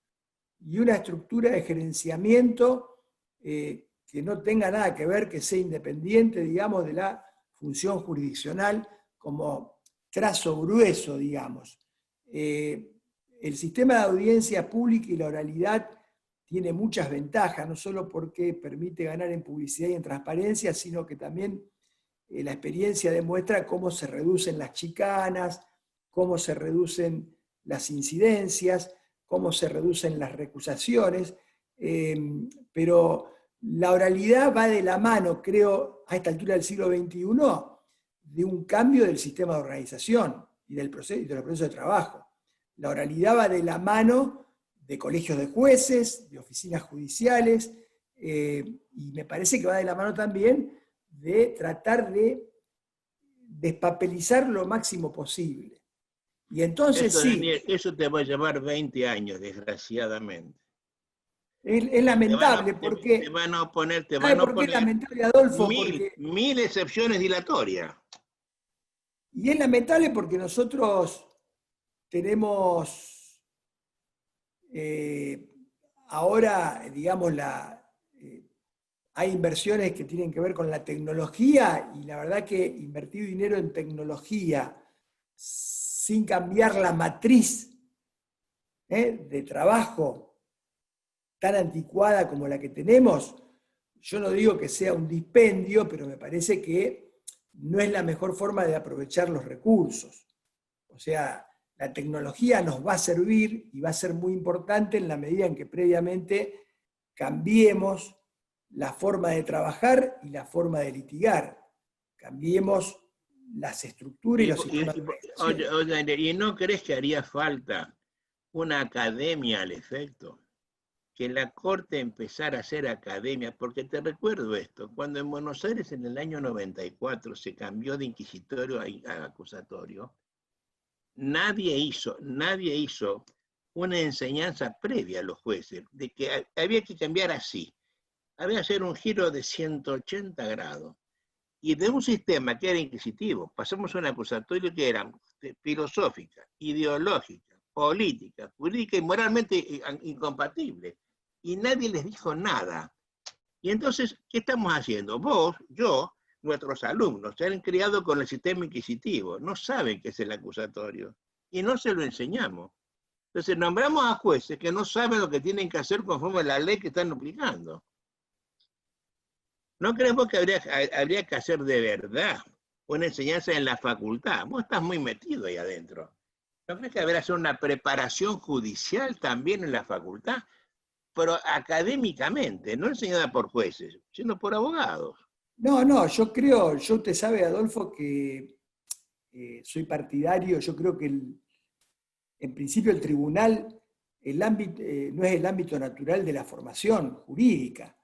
y una estructura de gerenciamiento que no tenga nada que ver, que sea independiente, digamos, de la función jurisdiccional como trazo grueso, digamos. El sistema de audiencia pública y la oralidad tiene muchas ventajas, no solo porque permite ganar en publicidad y en transparencia, sino que también la experiencia demuestra cómo se reducen las chicanas, cómo se reducen las incidencias, cómo se reducen las recusaciones, pero la oralidad va de la mano, creo, a esta altura del siglo XXI, de un cambio del sistema de organización y de los procesos de trabajo. La oralidad va de la mano de colegios de jueces, de oficinas judiciales, y me parece que va de la mano también de tratar de despapelizar lo máximo posible. Y entonces Eso, sí, Daniel, eso te va a llevar 20 años, desgraciadamente. es Y lamentable te porque, van a oponer, te ¿sabe van a por qué es oponer lamentable, Adolfo? mil, Porque, mil excepciones dilatorias. y es lamentable porque nosotros tenemos ahora, digamos, hay inversiones que tienen que ver con la tecnología, y la verdad que invertir dinero en tecnología sin cambiar la matriz de trabajo tan anticuada como la que tenemos, yo no digo que sea un dispendio, pero me parece que no es la mejor forma de aprovechar los recursos. O sea, la tecnología nos va a servir y va a ser muy importante en la medida en que previamente cambiemos la forma de trabajar y la forma de litigar. Cambiemos las estructuras y Y, los sistemas de organización. oye, ¿y no crees que haría falta una academia al efecto? Que la Corte empezara a ser academia, porque te recuerdo esto, cuando en Buenos Aires en el año 94 se cambió de inquisitorio a acusatorio, nadie hizo una enseñanza previa a los jueces de que había que cambiar así, había que hacer un giro de 180 grados. Y de un sistema que era inquisitivo, pasamos a un acusatorio que era filosófica, ideológica, política, jurídica y moralmente incompatible. Y nadie les dijo nada. Y entonces, ¿qué estamos haciendo? Vos, yo, nuestros alumnos se han criado con el sistema inquisitivo, no saben qué es el acusatorio y no se lo enseñamos. Entonces, nombramos a jueces que no saben lo que tienen que hacer conforme a la ley que están aplicando. ¿No creemos que habría que hacer de verdad una enseñanza en la facultad? Vos estás muy metido ahí adentro. ¿No crees que habría que hacer una preparación judicial también en la facultad? Pero académicamente, no enseñada por jueces, sino por abogados. No, yo creo, usted sabe, Adolfo, que soy partidario, yo creo que en principio el tribunal no es el ámbito natural de la formación jurídica.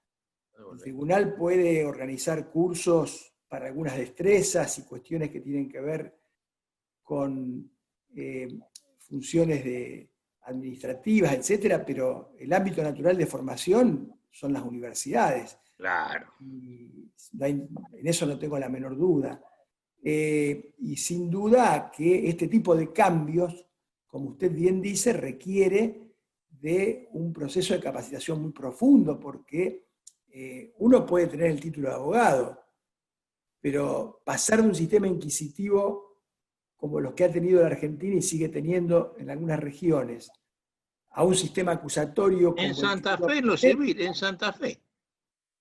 El tribunal puede organizar cursos para algunas destrezas y cuestiones que tienen que ver con funciones administrativas, etcétera, pero el ámbito natural de formación son las universidades. Claro. Y en eso no tengo la menor duda. Y sin duda que este tipo de cambios, como usted bien dice, requiere de un proceso de capacitación muy profundo, porque uno puede tener el título de abogado, pero pasar de un sistema inquisitivo como los que ha tenido la Argentina y sigue teniendo en algunas regiones, a un sistema acusatorio como En el que Santa tuvo Fe, en lo Pinochet, civil, en Santa Fe.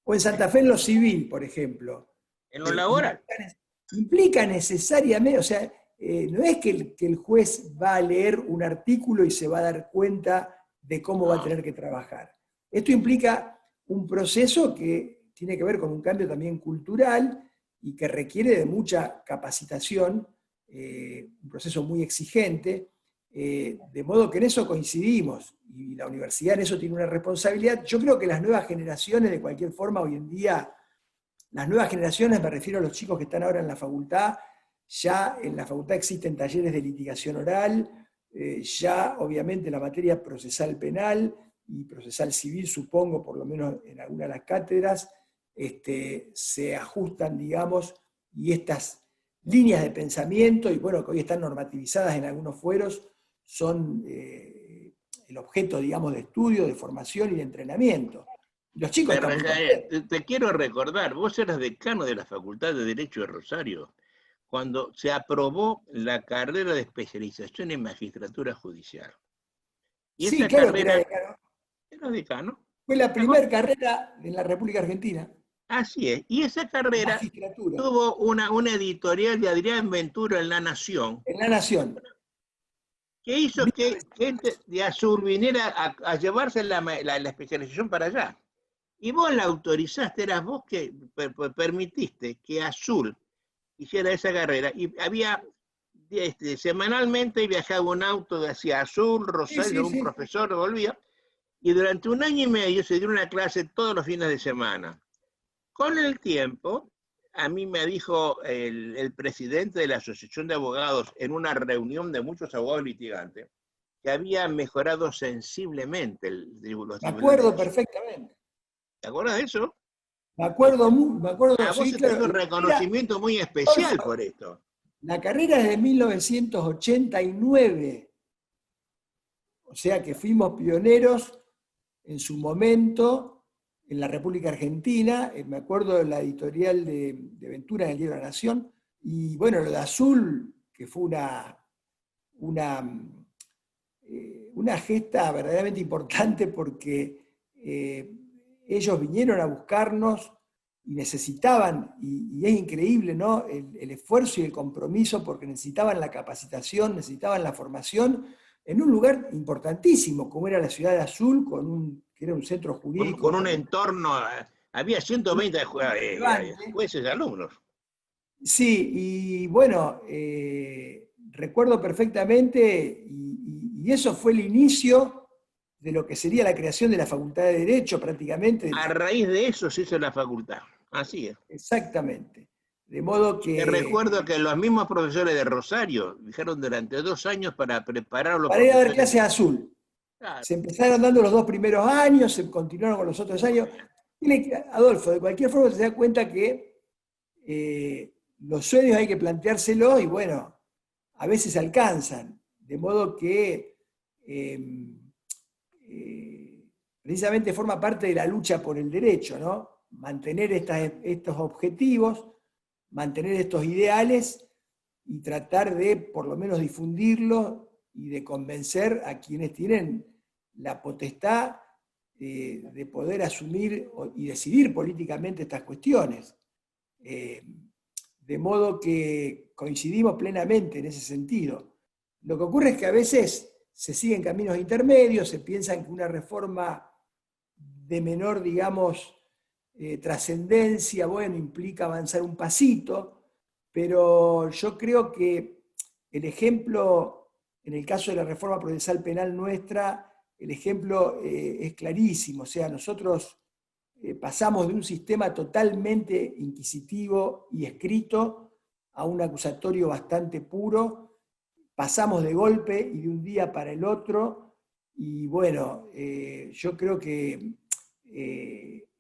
o en Santa Fe en lo civil, por ejemplo, En lo laboral. implica necesariamente, o sea, no es que el juez va a leer un artículo y se va a dar cuenta de cómo va a tener que trabajar. Esto implica un proceso que tiene que ver con un cambio también cultural y que requiere de mucha capacitación, un proceso muy exigente, de modo que en eso coincidimos, y la universidad en eso tiene una responsabilidad. Yo creo que las nuevas generaciones, de cualquier forma, hoy en día, las nuevas generaciones, me refiero a los chicos que están ahora en la facultad, ya en la facultad existen talleres de litigación oral, ya obviamente la materia procesal penal y procesal civil, supongo, por lo menos en algunas de las cátedras, se ajustan, digamos, y estas líneas de pensamiento, y bueno, que hoy están normativizadas en algunos fueros, son el objeto, digamos, de estudio, de formación y de entrenamiento. Los chicos están muy contentos. Te quiero recordar, vos eras decano de la Facultad de Derecho de Rosario, cuando se aprobó la carrera de especialización en magistratura judicial. Y Sí, esa claro que era carrera, decano. ¿era decano? Fue la primera carrera en la República Argentina, Así es. Y esa carrera magistratura, tuvo una editorial de Adrián Ventura en La Nación, en La Nación. que hizo que gente de Azul viniera a llevarse la especialización para allá. Y vos la autorizaste, eras vos que permitiste que Azul hiciera esa carrera. Y había, semanalmente viajaba un auto hacia Azul, Sí, Rosario, sí, un sí. profesor volvía, y durante 1 año y medio se dio una clase todos los fines de semana. Con el tiempo, a mí me dijo el presidente de la Asociación de Abogados en una reunión de muchos abogados litigantes que había mejorado sensiblemente los Me tribunales de acuerdo Azul. perfectamente. ¿Te acuerdas de eso? Me acuerdo, A vos sí, se te claro. dio un reconocimiento muy especial por esto. La carrera es de 1989, o sea que fuimos pioneros en su momento en la República Argentina. Me acuerdo de la editorial de Ventura en el Diario de la Nación, y bueno, lo de Azul, que fue una, una gesta verdaderamente importante, porque ellos vinieron a buscarnos y necesitaban, y es increíble, ¿no? El esfuerzo y el compromiso, porque necesitaban la capacitación, necesitaban la formación en un lugar importantísimo, como era la ciudad de Azul, que era un centro Con jurídico un entorno, había 120 relevante. jueces y alumnos. Sí, y bueno, recuerdo perfectamente, y eso fue el inicio de lo que sería la creación de la Facultad de Derecho prácticamente. A raíz de eso se hizo la facultad. Así es. Exactamente. De modo Te que recuerdo que los mismos profesores de Rosario dijeron durante 2 años para preparar a los para ir a dar profesores. clases a Azul, Claro, se empezaron dando los 2 primeros años, se continuaron con los otros años. Adolfo, de cualquier forma se da cuenta que los sueños hay que planteárselos, y bueno, a veces alcanzan. De modo que precisamente forma parte de la lucha por el derecho, ¿no? Mantener estos objetivos, mantener estos ideales y tratar de por lo menos difundirlos y de convencer a quienes tienen la potestad de poder asumir y decidir políticamente estas cuestiones. De modo que coincidimos plenamente en ese sentido. Lo que ocurre es que a veces se siguen caminos intermedios, se piensa que una reforma de menor, digamos, trascendencia, bueno, implica avanzar un pasito, pero yo creo que el ejemplo, en el caso de la reforma procesal penal nuestra, el ejemplo es clarísimo. O sea, nosotros pasamos de un sistema totalmente inquisitivo y escrito a un acusatorio bastante puro, pasamos de golpe y de un día para el otro, y bueno, yo creo que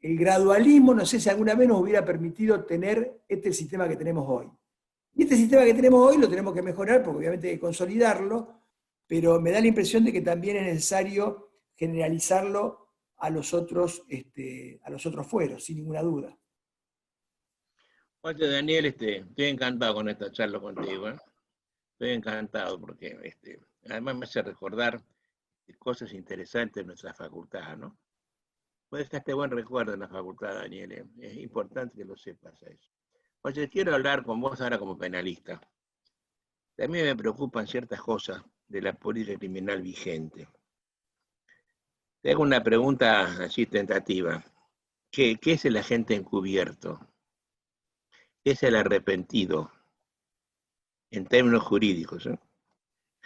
el gradualismo, no sé si alguna vez nos hubiera permitido tener este sistema que tenemos hoy. Y este sistema que tenemos hoy lo tenemos que mejorar, porque obviamente hay que consolidarlo, pero me da la impresión de que también es necesario generalizarlo a los otros fueros, sin ninguna duda. Oye, Daniel, estoy encantado con esta charla contigo, ¿eh? Estoy encantado porque además me hace recordar cosas interesantes de nuestra facultad, ¿no? Puedes dejaste buen recuerdo en la facultad, Daniel. Es importante que lo sepas eso. Oye, quiero hablar con vos ahora como penalista. También me preocupan ciertas cosas de la política criminal vigente. Te hago una pregunta así tentativa. ¿Qué es el agente encubierto? ¿Qué es el arrepentido? En términos jurídicos, ¿eh?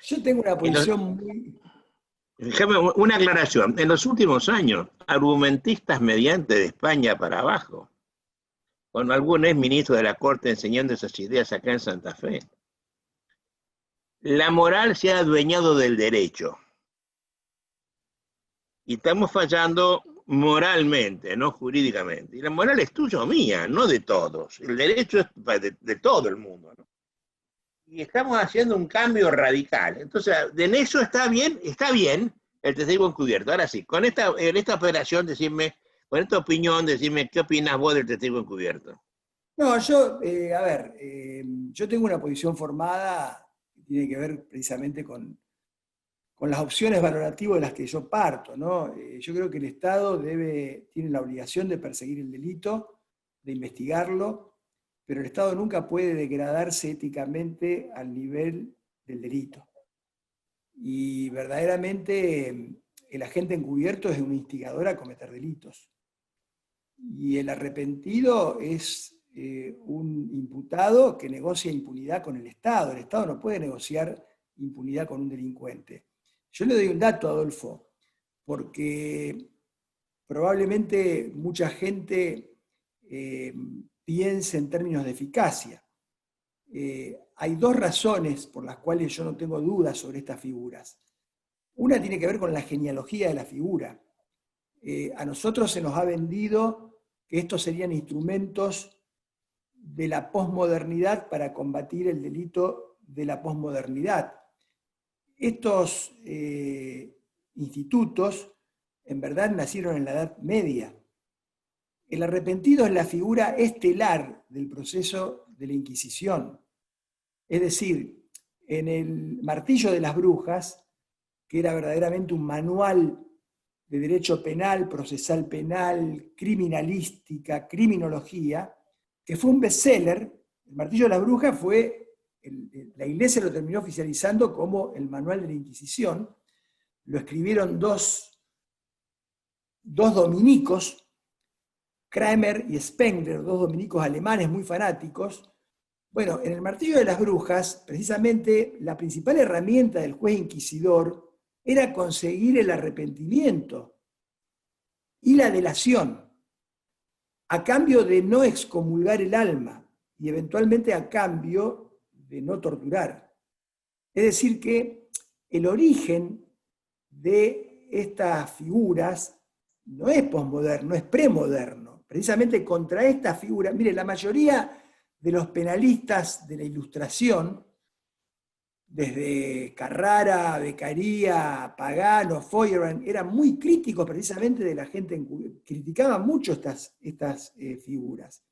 Yo tengo una Y posición muy... Déjame una aclaración. En los últimos años, argumentistas mediante de España para abajo, con algún ex ministro de la Corte enseñando esas ideas acá en Santa Fe. La moral se ha adueñado del derecho. Y estamos fallando moralmente, no jurídicamente. Y la moral es tuya o mía, no de todos. El derecho es de todo el mundo, ¿no? Y estamos haciendo un cambio radical. Entonces, en eso está bien el testigo encubierto. Ahora sí, en esta operación, decirme, con esta opinión, decirme qué opinas vos del testigo encubierto. No, yo, yo tengo una posición formada que tiene que ver precisamente con las opciones valorativas de las que yo parto, ¿no? Yo creo que el Estado tiene la obligación de perseguir el delito, de investigarlo, pero el Estado nunca puede degradarse éticamente al nivel del delito. Y verdaderamente el agente encubierto es un instigador a cometer delitos. Y el arrepentido es un imputado que negocia impunidad con el Estado. El Estado no puede negociar impunidad con un delincuente. Yo le doy un dato, Adolfo, porque probablemente mucha gente piense en términos de eficacia. Hay dos razones por las cuales yo no tengo dudas sobre estas figuras. Una tiene que ver con la genealogía de la figura. A nosotros se nos ha vendido que estos serían instrumentos de la posmodernidad para combatir el delito de la posmodernidad. Estos institutos en verdad nacieron en la Edad Media. El arrepentido es la figura estelar del proceso de la Inquisición. Es decir, en el Martillo de las Brujas, que era verdaderamente un manual de derecho penal, procesal penal, criminalística, criminología, que fue un bestseller. El Martillo de las Brujas la Iglesia lo terminó oficializando como el manual de la Inquisición. Lo escribieron dos dominicos, Kramer y Spengler, dos dominicos alemanes muy fanáticos. Bueno, en el Martillo de las Brujas, precisamente la principal herramienta del juez inquisidor era conseguir el arrepentimiento y la delación, a cambio de no excomulgar el alma y eventualmente a cambio de no torturar. Es decir que el origen de estas figuras no es posmoderno, es premoderno. Precisamente contra esta figura, mire, la mayoría de los penalistas de la Ilustración, desde Carrara, Beccaria, Pagano, Feuerbach, eran muy críticos precisamente de la gente encubierta, criticaban mucho estas figuras.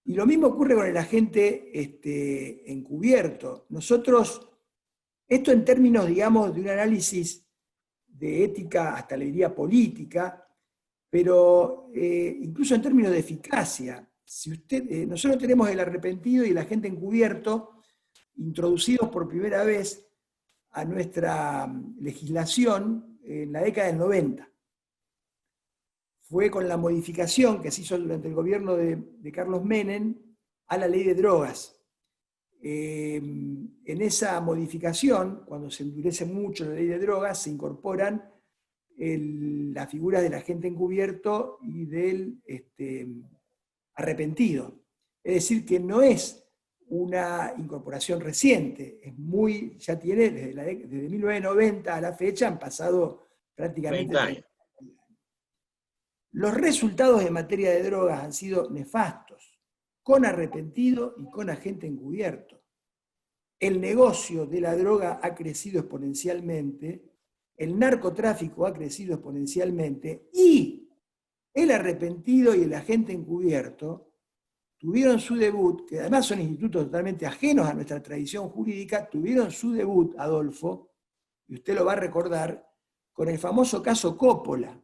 Y lo mismo ocurre con el agente encubierto. Nosotros, esto en términos, digamos, de un análisis de ética, hasta le diría política, pero incluso en términos de eficacia. Si nosotros tenemos el arrepentido y el agente encubierto introducidos por primera vez a nuestra legislación en la década del 90. Fue con la modificación que se hizo durante el gobierno de Carlos Menem a la ley de drogas. En esa modificación, cuando se endurece mucho la ley de drogas, se incorporan las figuras del agente encubierto y del arrepentido. Es decir, que no es una incorporación reciente, ya tiene desde 1990 a la fecha, han pasado prácticamente 30 años. Los resultados en materia de drogas han sido nefastos, con arrepentido y con agente encubierto. El negocio de la droga ha crecido exponencialmente el narcotráfico ha crecido exponencialmente y el arrepentido y el agente encubierto tuvieron su debut, que además son institutos totalmente ajenos a nuestra tradición jurídica, tuvieron su debut, Adolfo, y usted lo va a recordar, con el famoso caso Coppola.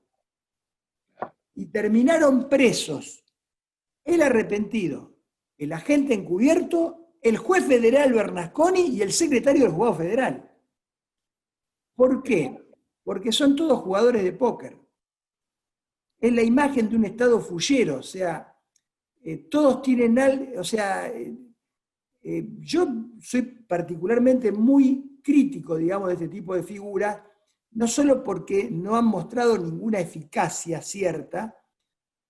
Y terminaron presos el arrepentido, el agente encubierto, el juez federal Bernasconi y el secretario del juzgado federal. ¿Por qué? Porque son todos jugadores de póker. Es la imagen de un Estado fullero, o sea, todos tienen algo, o sea, yo soy particularmente muy crítico, digamos, de este tipo de figuras, no solo porque no han mostrado ninguna eficacia cierta.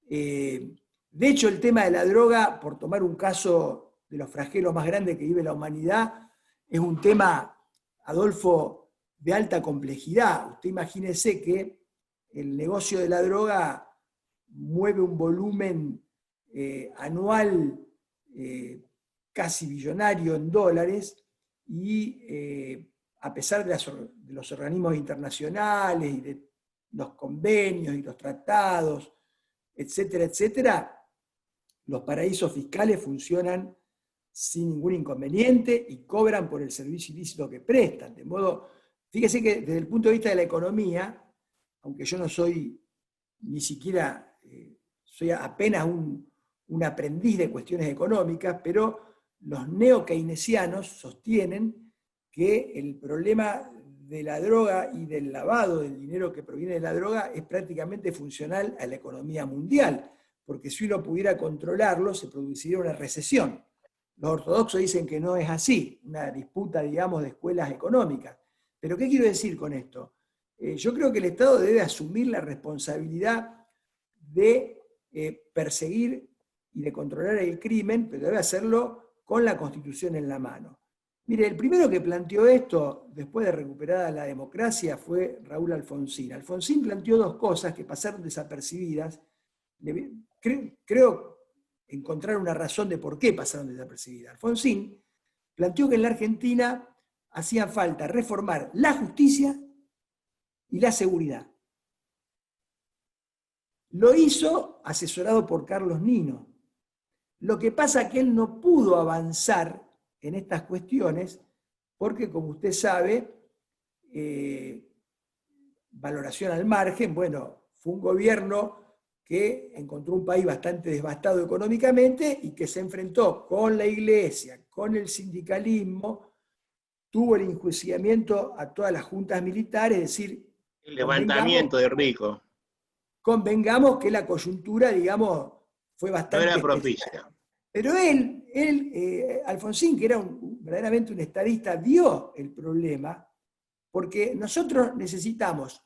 De hecho, el tema de la droga, por tomar un caso de los flagelos más grandes que vive la humanidad, es un tema, Adolfo, de alta complejidad. Usted imagínese que el negocio de la droga mueve un volumen anual casi billonario en dólares y a pesar de los organismos internacionales y de los convenios y los tratados, etcétera, etcétera, los paraísos fiscales funcionan sin ningún inconveniente y cobran por el servicio ilícito que prestan. De modo, fíjese que desde el punto de vista de la economía, aunque yo no soy ni siquiera, soy apenas un aprendiz de cuestiones económicas, pero los neo-keynesianos sostienen que el problema de la droga y del lavado del dinero que proviene de la droga es prácticamente funcional a la economía mundial, porque si uno pudiera controlarlo se produciría una recesión. Los ortodoxos dicen que no es así, una disputa, digamos, de escuelas económicas. Pero ¿qué quiero decir con esto? Yo creo que el Estado debe asumir la responsabilidad de perseguir y de controlar el crimen, pero debe hacerlo con la Constitución en la mano. Mire, el primero que planteó esto, después de recuperada la democracia, fue Raúl Alfonsín. Alfonsín planteó dos cosas que pasaron desapercibidas. Creo encontrar una razón de por qué pasaron desapercibidas. Alfonsín planteó que en la Argentina hacía falta reformar la justicia y la seguridad. Lo hizo asesorado por Carlos Nino. Lo que pasa es que él no pudo avanzar en estas cuestiones porque, como usted sabe, valoración al margen, bueno, fue un gobierno que encontró un país bastante devastado económicamente y que se enfrentó con la iglesia, con el sindicalismo, tuvo el enjuiciamiento a todas las juntas militares, es decir, el levantamiento de Rico. Convengamos que la coyuntura, digamos, fue bastante no era propicia. Pero Alfonsín, que era verdaderamente un estadista, vio el problema, porque nosotros necesitamos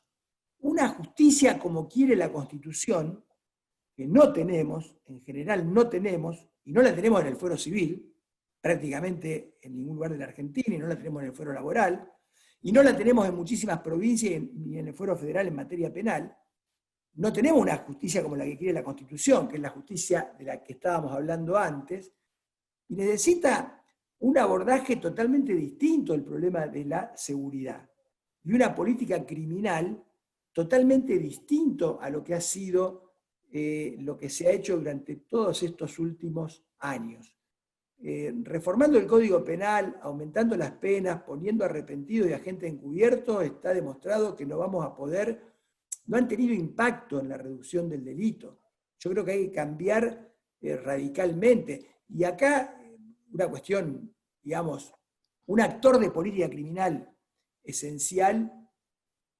una justicia como quiere la Constitución, que no tenemos, en general no tenemos, y no la tenemos en el fuero civil, prácticamente en ningún lugar de la Argentina, y no la tenemos en el fuero laboral, y no la tenemos en muchísimas provincias ni en el fuero federal en materia penal. No tenemos una justicia como la que quiere la Constitución, que es la justicia de la que estábamos hablando antes, y necesita un abordaje totalmente distinto al problema de la seguridad, y una política criminal totalmente distinto a lo que ha sido lo que se ha hecho durante todos estos últimos años. Reformando el Código Penal, aumentando las penas, poniendo arrepentido y agente encubierto, está demostrado que no vamos a poder, no han tenido impacto en la reducción del delito. Yo creo que hay que cambiar radicalmente. Y acá, una cuestión, digamos, un actor de política criminal esencial,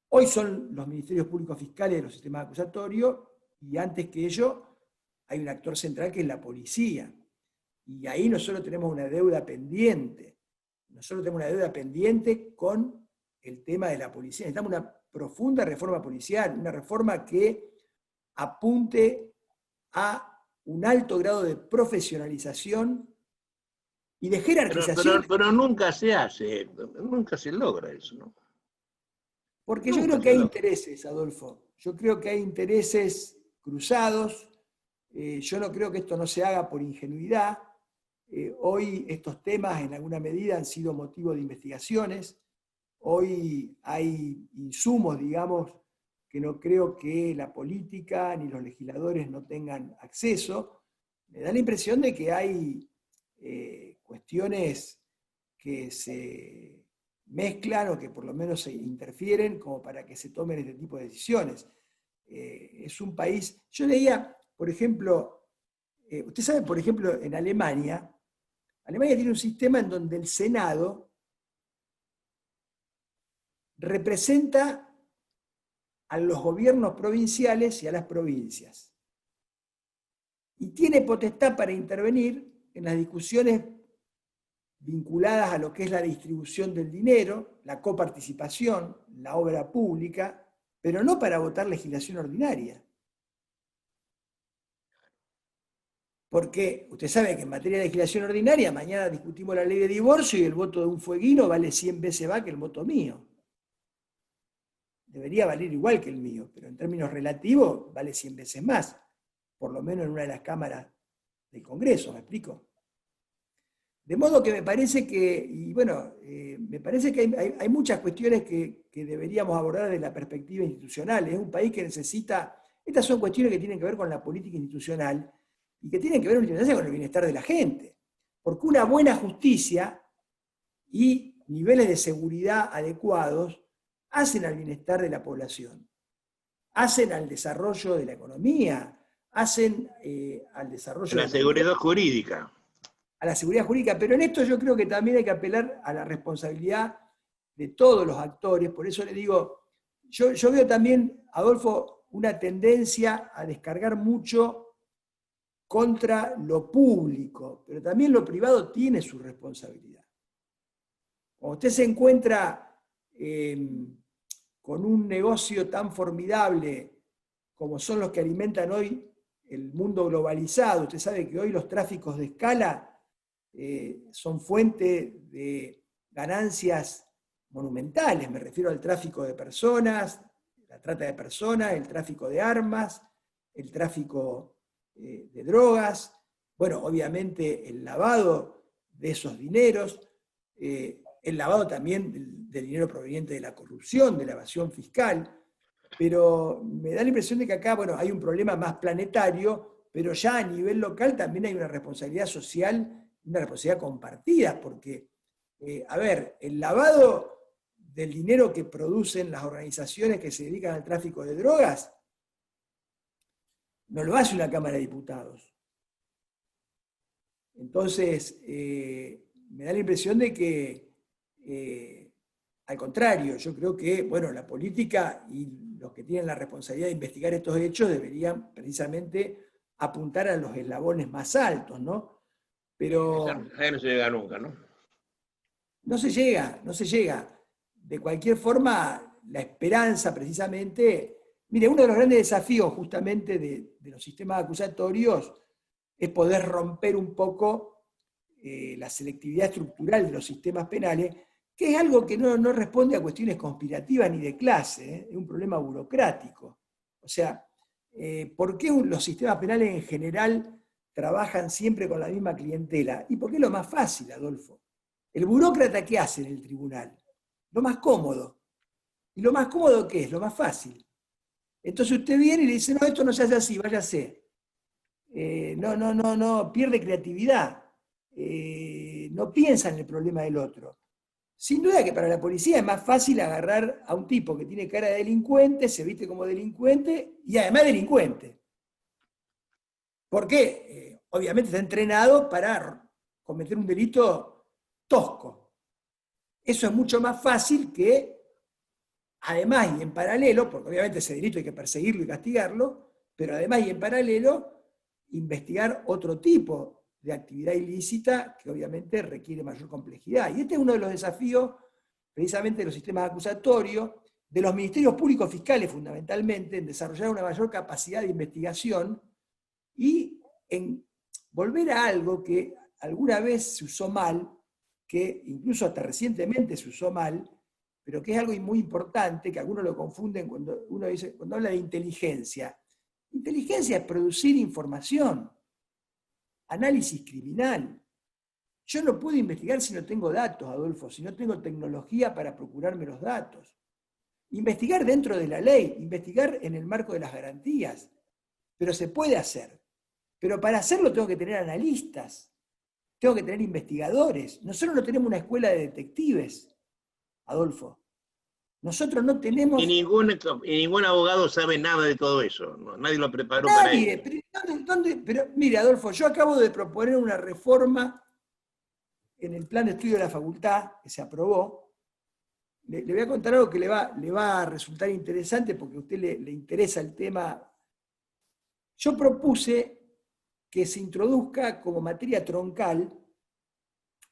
hoy son los ministerios públicos fiscales de los sistemas acusatorios, y antes que ello hay un actor central que es la policía. Y ahí nosotros tenemos una deuda pendiente. Nosotros tenemos una deuda pendiente con el tema de la policía. Necesitamos una profunda reforma policial, una reforma que apunte a un alto grado de profesionalización y de jerarquización. Pero nunca se hace, nunca se logra eso, ¿no? Porque yo creo que hay intereses, Adolfo. Yo creo que hay intereses cruzados. Yo no creo que esto no se haga por ingenuidad. Hoy estos temas en alguna medida han sido motivo de investigaciones. hoy hay insumos, digamos, que no creo que la política ni los legisladores no tengan acceso. Me da la impresión de que hay cuestiones que se mezclan o que por lo menos se interfieren como para que se tomen este tipo de decisiones. Es un país, yo leía, por ejemplo, usted sabe, por ejemplo, en Alemania tiene un sistema en donde el Senado representa a los gobiernos provinciales y a las provincias. Y tiene potestad para intervenir en las discusiones vinculadas a lo que es la distribución del dinero, la coparticipación, la obra pública, pero no para votar legislación ordinaria. Porque usted sabe que en materia de legislación ordinaria, mañana discutimos la ley de divorcio y el voto de un fueguino vale 100 veces más que el voto mío. Debería valer igual que el mío, pero en términos relativos vale 100 veces más, por lo menos en una de las cámaras del Congreso, ¿me explico? De modo que me parece que, y bueno, me parece que hay muchas cuestiones que deberíamos abordar desde la perspectiva institucional. Es un país que necesita, estas son cuestiones que tienen que ver con la política institucional y que tienen que ver con el bienestar de la gente. Porque una buena justicia y niveles de seguridad adecuados hacen al bienestar de la población, hacen al desarrollo de la economía, hacen al desarrollo de la seguridad jurídica. A la seguridad jurídica, pero en esto yo creo que también hay que apelar a la responsabilidad de todos los actores. Por eso le digo, yo veo también, Adolfo, una tendencia a descargar mucho contra lo público, pero también lo privado tiene su responsabilidad. Cuando usted se encuentra con un negocio tan formidable como son los que alimentan hoy el mundo globalizado, usted sabe que hoy los tráficos de escala son fuente de ganancias monumentales. Me refiero al tráfico de personas, la trata de personas, el tráfico de armas, el tráfico de drogas, bueno, obviamente el lavado de esos dineros, el lavado también del dinero proveniente de la corrupción, de la evasión fiscal, pero me da la impresión de que acá, bueno, hay un problema más planetario, pero ya a nivel local también hay una responsabilidad social, una responsabilidad compartida, porque, a ver, el lavado del dinero que producen las organizaciones que se dedican al tráfico de drogas no lo hace una Cámara de Diputados. Entonces, me da la impresión de que, al contrario, yo creo que, bueno, la política y los que tienen la responsabilidad de investigar estos hechos deberían precisamente apuntar a los eslabones más altos, ¿no? Pero ahí no se llega nunca, ¿no? No se llega. De cualquier forma, la esperanza precisamente... Mire, uno de los grandes desafíos justamente de los sistemas acusatorios es poder romper un poco la selectividad estructural de los sistemas penales, que es algo que no responde a cuestiones conspirativas ni de clase, es un problema burocrático. O sea, ¿por qué los sistemas penales en general trabajan siempre con la misma clientela? ¿Y por qué es lo más fácil, Adolfo? ¿El burócrata qué hace en el tribunal? Lo más cómodo. ¿Y lo más cómodo qué es? Lo más fácil. Entonces usted viene y le dice, no, esto no se hace así, váyase. No, pierde creatividad. No piensa en el problema del otro. Sin duda que para la policía es más fácil agarrar a un tipo que tiene cara de delincuente, se viste como delincuente y además delincuente. ¿Por qué? Obviamente está entrenado para cometer un delito tosco. Eso es mucho más fácil que, además y en paralelo, porque obviamente ese delito hay que perseguirlo y castigarlo, pero además y en paralelo, investigar otro tipo de actividad ilícita que obviamente requiere mayor complejidad. Y este es uno de los desafíos precisamente de los sistemas acusatorios, de los ministerios públicos fiscales fundamentalmente, en desarrollar una mayor capacidad de investigación y en volver a algo que alguna vez se usó mal, que incluso hasta recientemente se usó mal, pero que es algo muy importante, que algunos lo confunden cuando uno dice, cuando habla de inteligencia. Inteligencia es producir información, análisis criminal. Yo no puedo investigar si no tengo datos, Adolfo, si no tengo tecnología para procurarme los datos. Investigar dentro de la ley, investigar en el marco de las garantías, pero se puede hacer. Pero para hacerlo tengo que tener analistas, tengo que tener investigadores. Nosotros no tenemos una escuela de detectives, Adolfo. Nosotros no Y tenemos... ningún abogado sabe nada de todo eso. No, nadie lo preparó para Nadie. eso. Pero mire, Adolfo, yo acabo de proponer una reforma en el plan de estudio de la facultad, que se aprobó. Le voy a contar algo que le va a resultar interesante porque a usted le interesa el tema. Yo propuse que se introduzca como materia troncal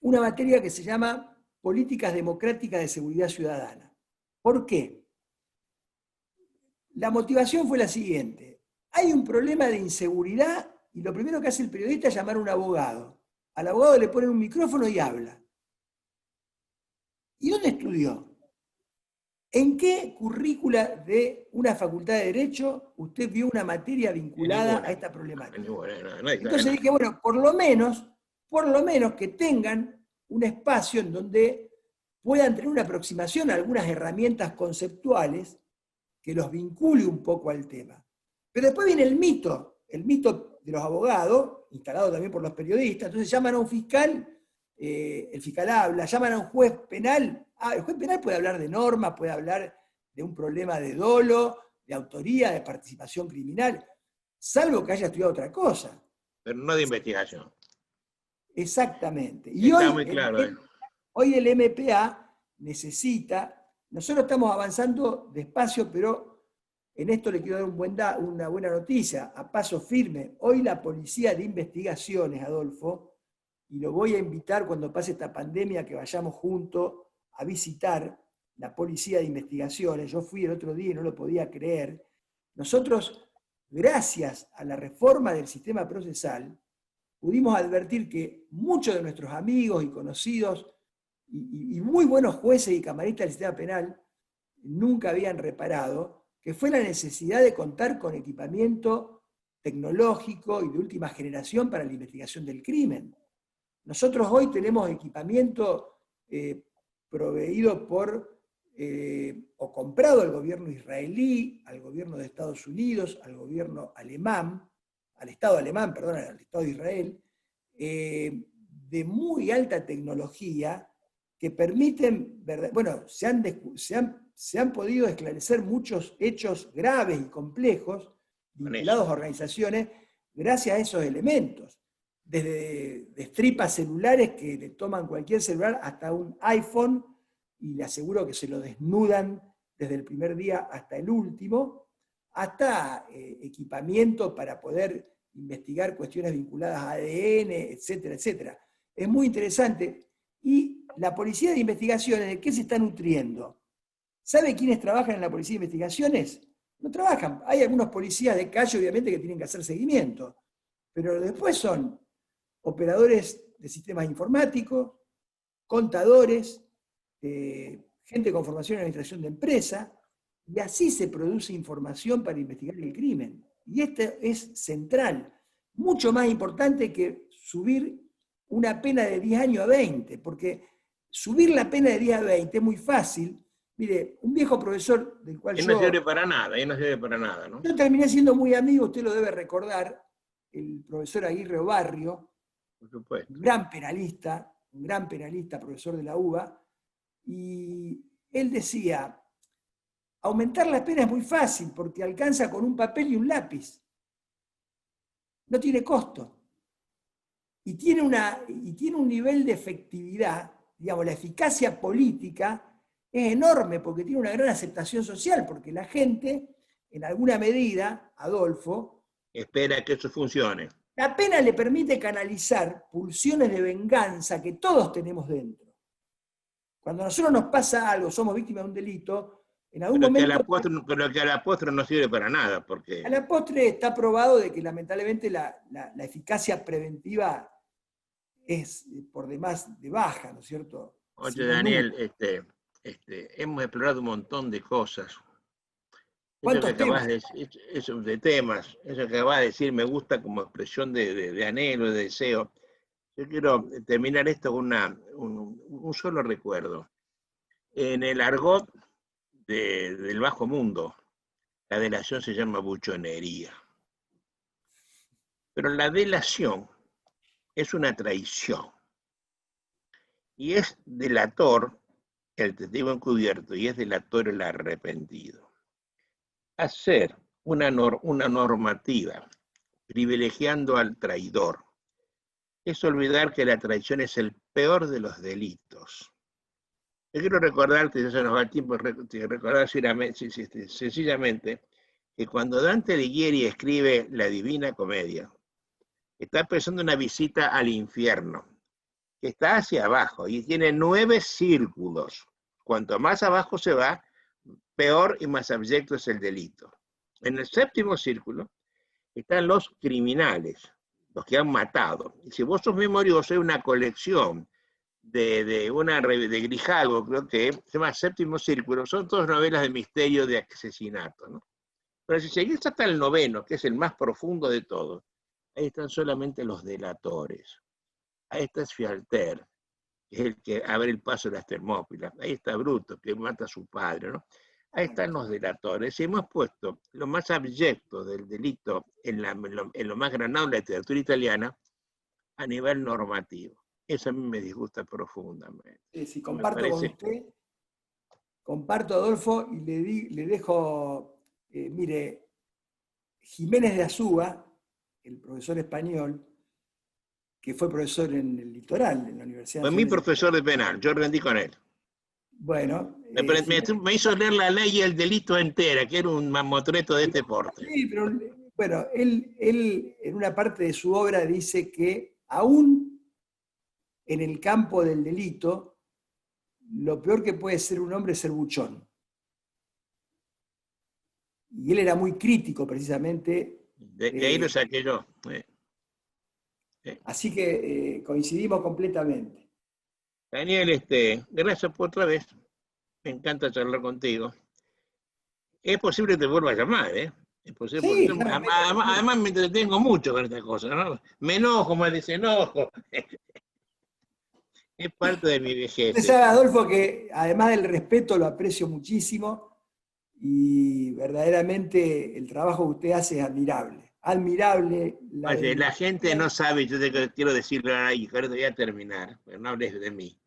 una materia que se llama Políticas Democráticas de Seguridad Ciudadana. ¿Por qué? La motivación fue la siguiente. Hay un problema de inseguridad y lo primero que hace el periodista es llamar a un abogado. Al abogado le ponen un micrófono y habla. ¿Y dónde estudió? ¿En qué currícula de una facultad de Derecho usted vio una materia vinculada a esta problemática? Entonces dije, bueno, por lo menos que tengan un espacio en donde puedan tener una aproximación a algunas herramientas conceptuales que los vincule un poco al tema. Pero después viene el mito de los abogados, instalado también por los periodistas. Entonces llaman a un fiscal, el fiscal habla, llaman a un juez penal. El juez penal puede hablar de normas, puede hablar de un problema de dolo, de autoría, de participación criminal, salvo que haya estudiado otra cosa. Pero no de investigación. Exactamente. Y está muy claro. Hoy el MPA necesita, nosotros estamos avanzando despacio, pero en esto le quiero dar una buena noticia, a paso firme. Hoy la Policía de Investigaciones, Adolfo, y lo voy a invitar cuando pase esta pandemia que vayamos juntos a visitar la Policía de Investigaciones. Yo fui el otro día y no lo podía creer. Nosotros, gracias a la reforma del sistema procesal, pudimos advertir que muchos de nuestros amigos y conocidos y muy buenos jueces y camaristas del sistema penal nunca habían reparado, que fue la necesidad de contar con equipamiento tecnológico y de última generación para la investigación del crimen. Nosotros hoy tenemos equipamiento proveído por o comprado al gobierno israelí, al gobierno de Estados Unidos, al gobierno alemán, al Estado alemán, perdón, al Estado de Israel, de muy alta tecnología que permiten, bueno, se han podido esclarecer muchos hechos graves y complejos vinculados a organizaciones gracias a esos elementos. Desde destripas celulares que le toman cualquier celular hasta un iPhone y le aseguro que se lo desnudan desde el primer día hasta el último, hasta equipamiento para poder investigar cuestiones vinculadas a ADN, etcétera, etcétera. Es muy interesante. Y la Policía de Investigaciones, ¿de qué se está nutriendo? ¿Sabe quiénes trabajan en la Policía de Investigaciones? No trabajan. Hay algunos policías de calle, obviamente, que tienen que hacer seguimiento. Pero después son operadores de sistemas informáticos, contadores, gente con formación en administración de empresa, y así se produce información para investigar el crimen. Y esto es central, mucho más importante que subir una pena de 10 años a 20, porque subir la pena de 10 a 20 es muy fácil. Mire, un viejo profesor del cual no sirve para nada, ¿no? Yo terminé siendo muy amigo, usted lo debe recordar, el profesor Aguirre Barrio, por supuesto, un gran penalista, profesor de la UBA, y él decía, aumentar la pena es muy fácil porque alcanza con un papel y un lápiz. No tiene costo. Y tiene un nivel de efectividad, digamos, la eficacia política es enorme porque tiene una gran aceptación social, porque la gente, en alguna medida, Adolfo, espera que eso funcione. La pena le permite canalizar pulsiones de venganza que todos tenemos dentro. Cuando a nosotros nos pasa algo, somos víctimas de un delito, en algún momento... Pero que a la postre no sirve para nada, porque... A la postre está probado de que lamentablemente la eficacia preventiva es por demás de baja, ¿no es cierto? Oye, Daniel, hemos explorado un montón de cosas. ¿Cuántos temas? Eso que acabas de decir me gusta como expresión de anhelo, de deseo. Yo quiero terminar esto con un solo recuerdo. En el argot del bajo mundo, la delación se llama buchonería. Pero la delación es una traición. Y es delator el testigo encubierto y es delator el arrepentido. Hacer una normativa privilegiando al traidor es olvidar que la traición es el peor de los delitos. Yo quiero recordarte, ya se nos va el tiempo, recordar sencillamente que cuando Dante Alighieri escribe la Divina Comedia, está pensando en una visita al infierno, que está hacia abajo y tiene 9 círculos. Cuanto más abajo se va, peor y más abyecto es el delito. En el 7º círculo están los criminales, los que han matado. Y si vos sos memorioso, hay una colección de Grijalvo, creo que se llama 7º círculo, son todas novelas de misterio de asesinato, ¿no? Pero si seguís hasta el 9º, que es el más profundo de todos, ahí están solamente los delatores. Ahí está Sfialter, que es el que abre el paso de las Termópilas. Ahí está Bruto, que mata a su padre, ¿no? Ahí están los delatores. Y hemos puesto lo más abyecto del delito en lo más granado de la literatura italiana a nivel normativo. Eso a mí me disgusta profundamente. Sí, comparto con usted, comparto, Adolfo, y le dejo, mire, Jiménez de Azúa, el profesor español, que fue profesor en el Litoral, en la Universidad Fue mi profesor de penal, yo rendí con él. Bueno. Me hizo leer la ley y el delito entera, que era un mamotreto de este porte. Sí, pero bueno, él en una parte de su obra dice que aún en el campo del delito, lo peor que puede ser un hombre es ser buchón. Y él era muy crítico, precisamente. De ahí lo saqué yo. Así que coincidimos completamente. Daniel, gracias por otra vez. Me encanta charlar contigo. Es posible que te vuelva a llamar, ¿eh? Es posible, Sí, porque además me entretengo mucho con estas cosas, ¿no? Me enojo, me desenojo. Es parte de mi vejez. Usted sabe, Adolfo, que además del respeto lo aprecio muchísimo y verdaderamente el trabajo que usted hace es admirable. Admirable. Oye, la gente no sabe, yo te quiero decirle ahí, ahora te voy a terminar, pero no hables de mí.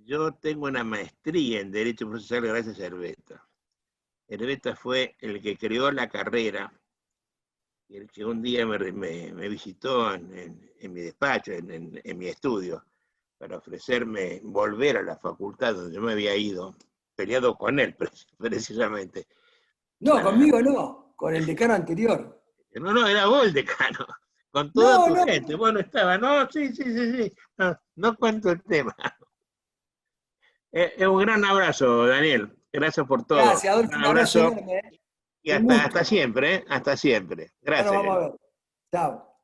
Yo tengo una maestría en Derecho Procesal gracias a Herbeta. Herbeta fue el que creó la carrera, y el que un día me visitó en mi despacho, en mi estudio, para ofrecerme volver a la facultad donde yo me había ido, peleado con él precisamente. No, conmigo no, con el decano anterior. No, era vos el decano, con toda tu gente. Vos no estabas, no, sí. No cuento el tema. Un gran abrazo, Daniel. Gracias por todo. Gracias, Adolfo. Un abrazo enorme. Y hasta siempre, ¿eh? Hasta siempre. Gracias. Bueno, vamos a ver. Chao.